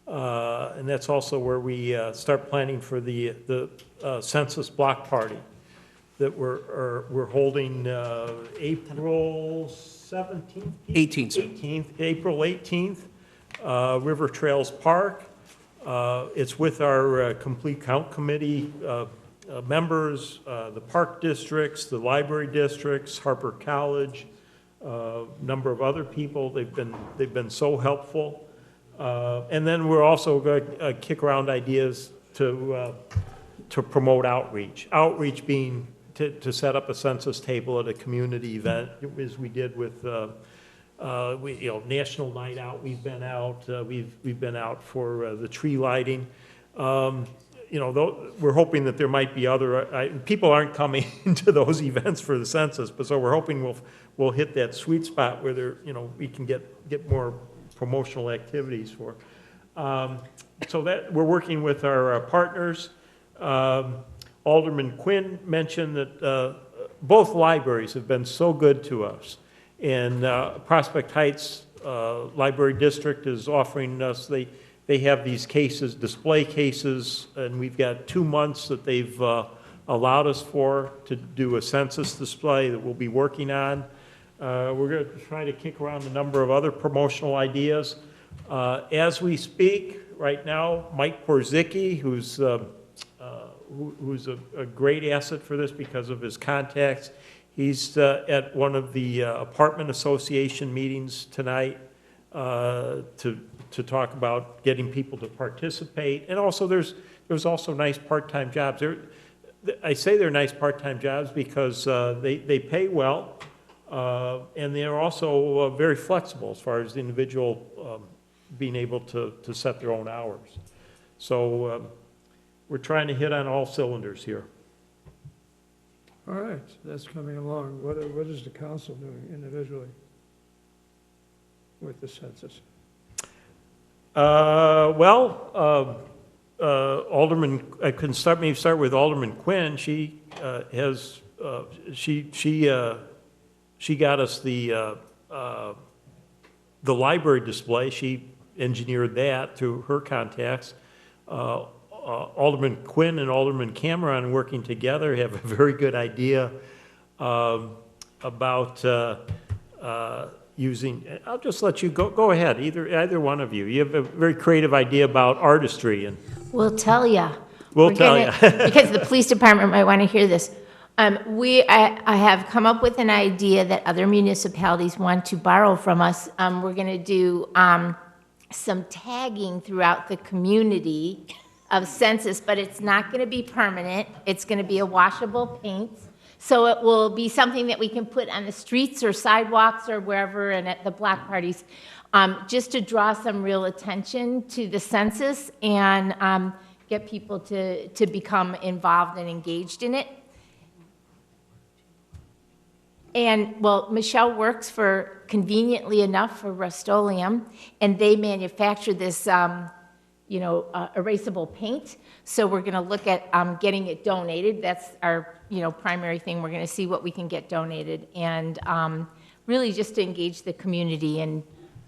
and that's also where we start planning for the census block party that we're holding April 17th? 18th, sir. 18th, April 18th, River Trails Park. It's with our complete count committee members, the park districts, the library districts, Harper College, number of other people. They've been so helpful. And then we're also going to kick around ideas to promote outreach. Outreach being to set up a census table at a community event, as we did with National Night Out. We've been out. We've been out for the tree lighting. We're hoping that there might be other, people aren't coming to those events for the census, but so we're hoping we'll hit that sweet spot where there, we can get more promotional activities for. So that we're working with our partners. Alderman Quinn mentioned that both libraries have been so good to us. And Prospect Heights Library District is offering us, they have these cases, display cases, and we've got 2 months that they've allowed us to do a census display that we'll be working on. We're going to try to kick around a number of other promotional ideas. As we speak right now, Mike Porzicki, who's a great asset for this because of his contacts, he's at one of the apartment association meetings tonight to talk about getting people to participate. And also there's also nice part-time jobs. I say they're nice part-time jobs because they pay well, and they're also very flexible as far as the individual being able to set their own hours. So we're trying to hit on all cylinders here. All right, that's coming along. What is the council doing individually with the census? Alderman, I can start with Alderman Quinn. She she got us the library display. She engineered that through her contacts. Alderman Quinn and Alderman Cameron working together have a very good idea about using, I'll just let you go ahead, either one of you. You have a very creative idea about artistry. And We'll tell you. We'll tell you. Because the police department might want to hear this. I have come up with an idea that other municipalities want to borrow from us. We're going to do some tagging throughout the community of census, but it's not going to be permanent. It's going to be a washable paint. So it will be something that we can put on the streets or sidewalks or wherever and at the block parties, just to draw some real attention to the census and get people to become involved and engaged in it. And, well, Michelle works for, conveniently enough, for Rust-Oleum, and they manufacture this erasable paint. So we're going to look at getting it donated. That's our, primary thing. We're going to see what we can get donated, and really just to engage the community and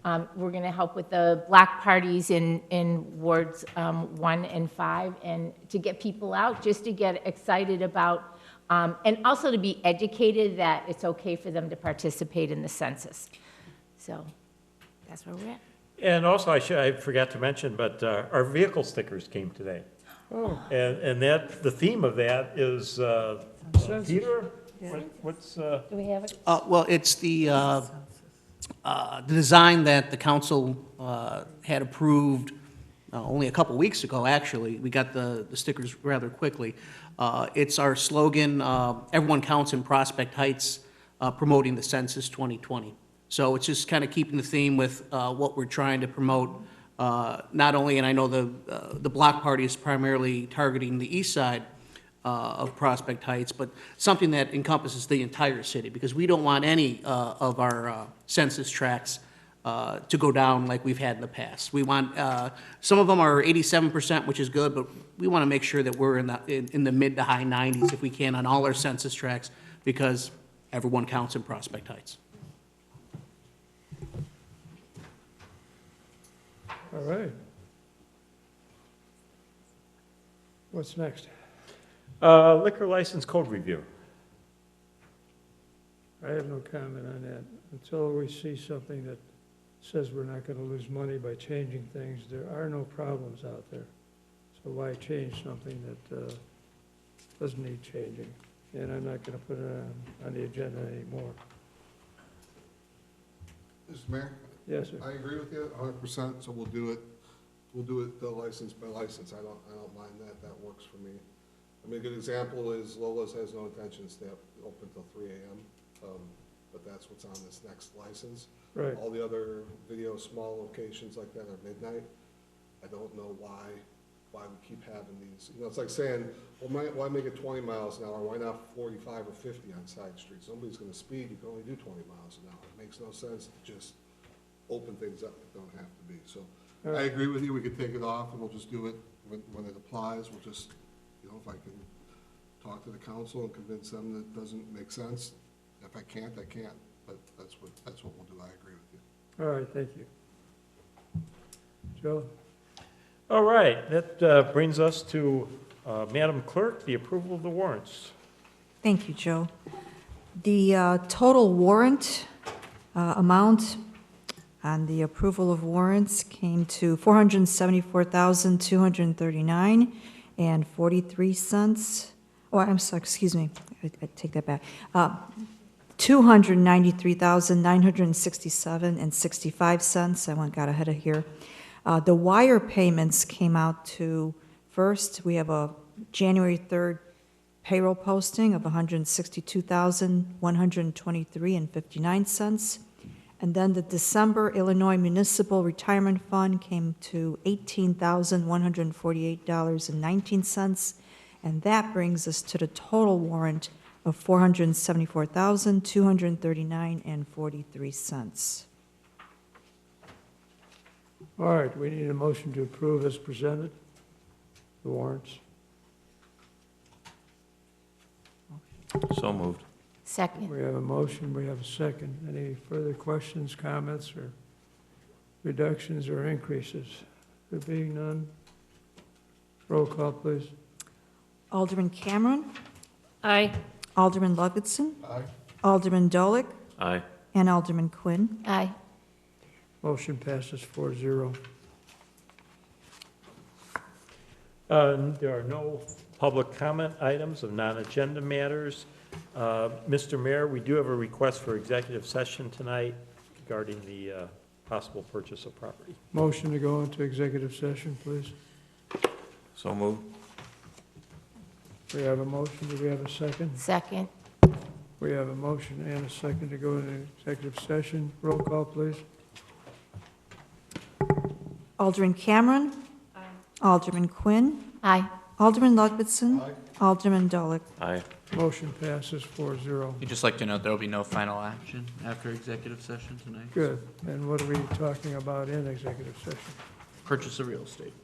We're going to help with the block parties in wards 1 and 5, and to get people out, just to get excited about, and also to be educated that it's okay for them to participate in the census. So that's where we're at. And also, I forgot to mention, but our vehicle stickers came today. Oh. And the theme of that is, Peter, what's? Do we have it? Well, it's the design that the council had approved only a couple weeks ago, actually. We got the stickers rather quickly. It's our slogan, "Everyone Counts in Prospect Heights," promoting the Census 2020. So it's just kind of keeping the theme with what we're trying to promote, not only, and I know the block party is primarily targeting the east side of Prospect Heights, but something that encompasses the entire city, because we don't want any of our census tracts to go down like we've had in the past. We want, some of them are 87%, which is good, but we want to make sure that we're in the mid to high 90s if we can on all our census tracts, because everyone counts in Prospect Heights. All right. What's next? Liquor license code review. I have no comment on that. Until we see something that says we're not going to lose money by changing things, there are no problems out there. So why change something that doesn't need changing? And I'm not going to put it on the agenda anymore. Mr. Mayor? Yes, sir. I agree with you 100%, so we'll do it license by license. I don't mind that, that works for me. I mean, a good example is Lola's has no intention to stay open till 3 a.m., but that's what's on this next license. Right. All the other video small locations like that are midnight. I don't know why we keep having these. You know, it's like saying, well, why make it 20 miles an hour? Why not 45 or 50 on side streets? Nobody's going to speed. You can only do 20 miles an hour. It makes no sense to just open things up that don't have to be. So I agree with you. We could take it off and we'll just do it when it applies. We'll just, you know, if I can talk to the council and convince them that it doesn't make sense. If I can't, I can't. But that's what we'll do. I agree with you. All right, thank you. Joe? All right, that brings us to, Madam Clerk, the approval of the warrants. Thank you, Joe. The total warrant amount on the approval of warrants came to $474,239.43. Oh, I'm sorry, excuse me, I take that back. $293,967.65. I got ahead of here. The wire payments came out to, first, we have a January 3rd payroll posting of $162,123.59. And then the December Illinois Municipal Retirement Fund came to $18,148.19. And that brings us to the total warrant of $474,239.43. All right, we need a motion to approve as presented, the warrants. So moved. Second. We have a motion, we have a second. Any further questions, comments, or reductions or increases? There being none, roll call, please. Alderman Cameron. Aye. Alderman Ludvixson. Aye. Alderman Dolick. Aye. And Alderman Quinn. Aye. Motion passes 4-0. There are no public comment items of non-agenda matters. Mr. Mayor, we do have a request for executive session tonight regarding the possible purchase of property. Motion to go into executive session, please. So moved. We have a motion, do we have a second? Second. We have a motion and a second to go into executive session. Roll call, please. Alderman Cameron. Aye. Alderman Quinn. Aye. Alderman Ludvixson. Aye. Alderman Dolick. Aye. Motion passes 4-0. You'd just like to note there will be no final action after executive session tonight. Good. And what are we talking about in executive session? Purchase of real estate.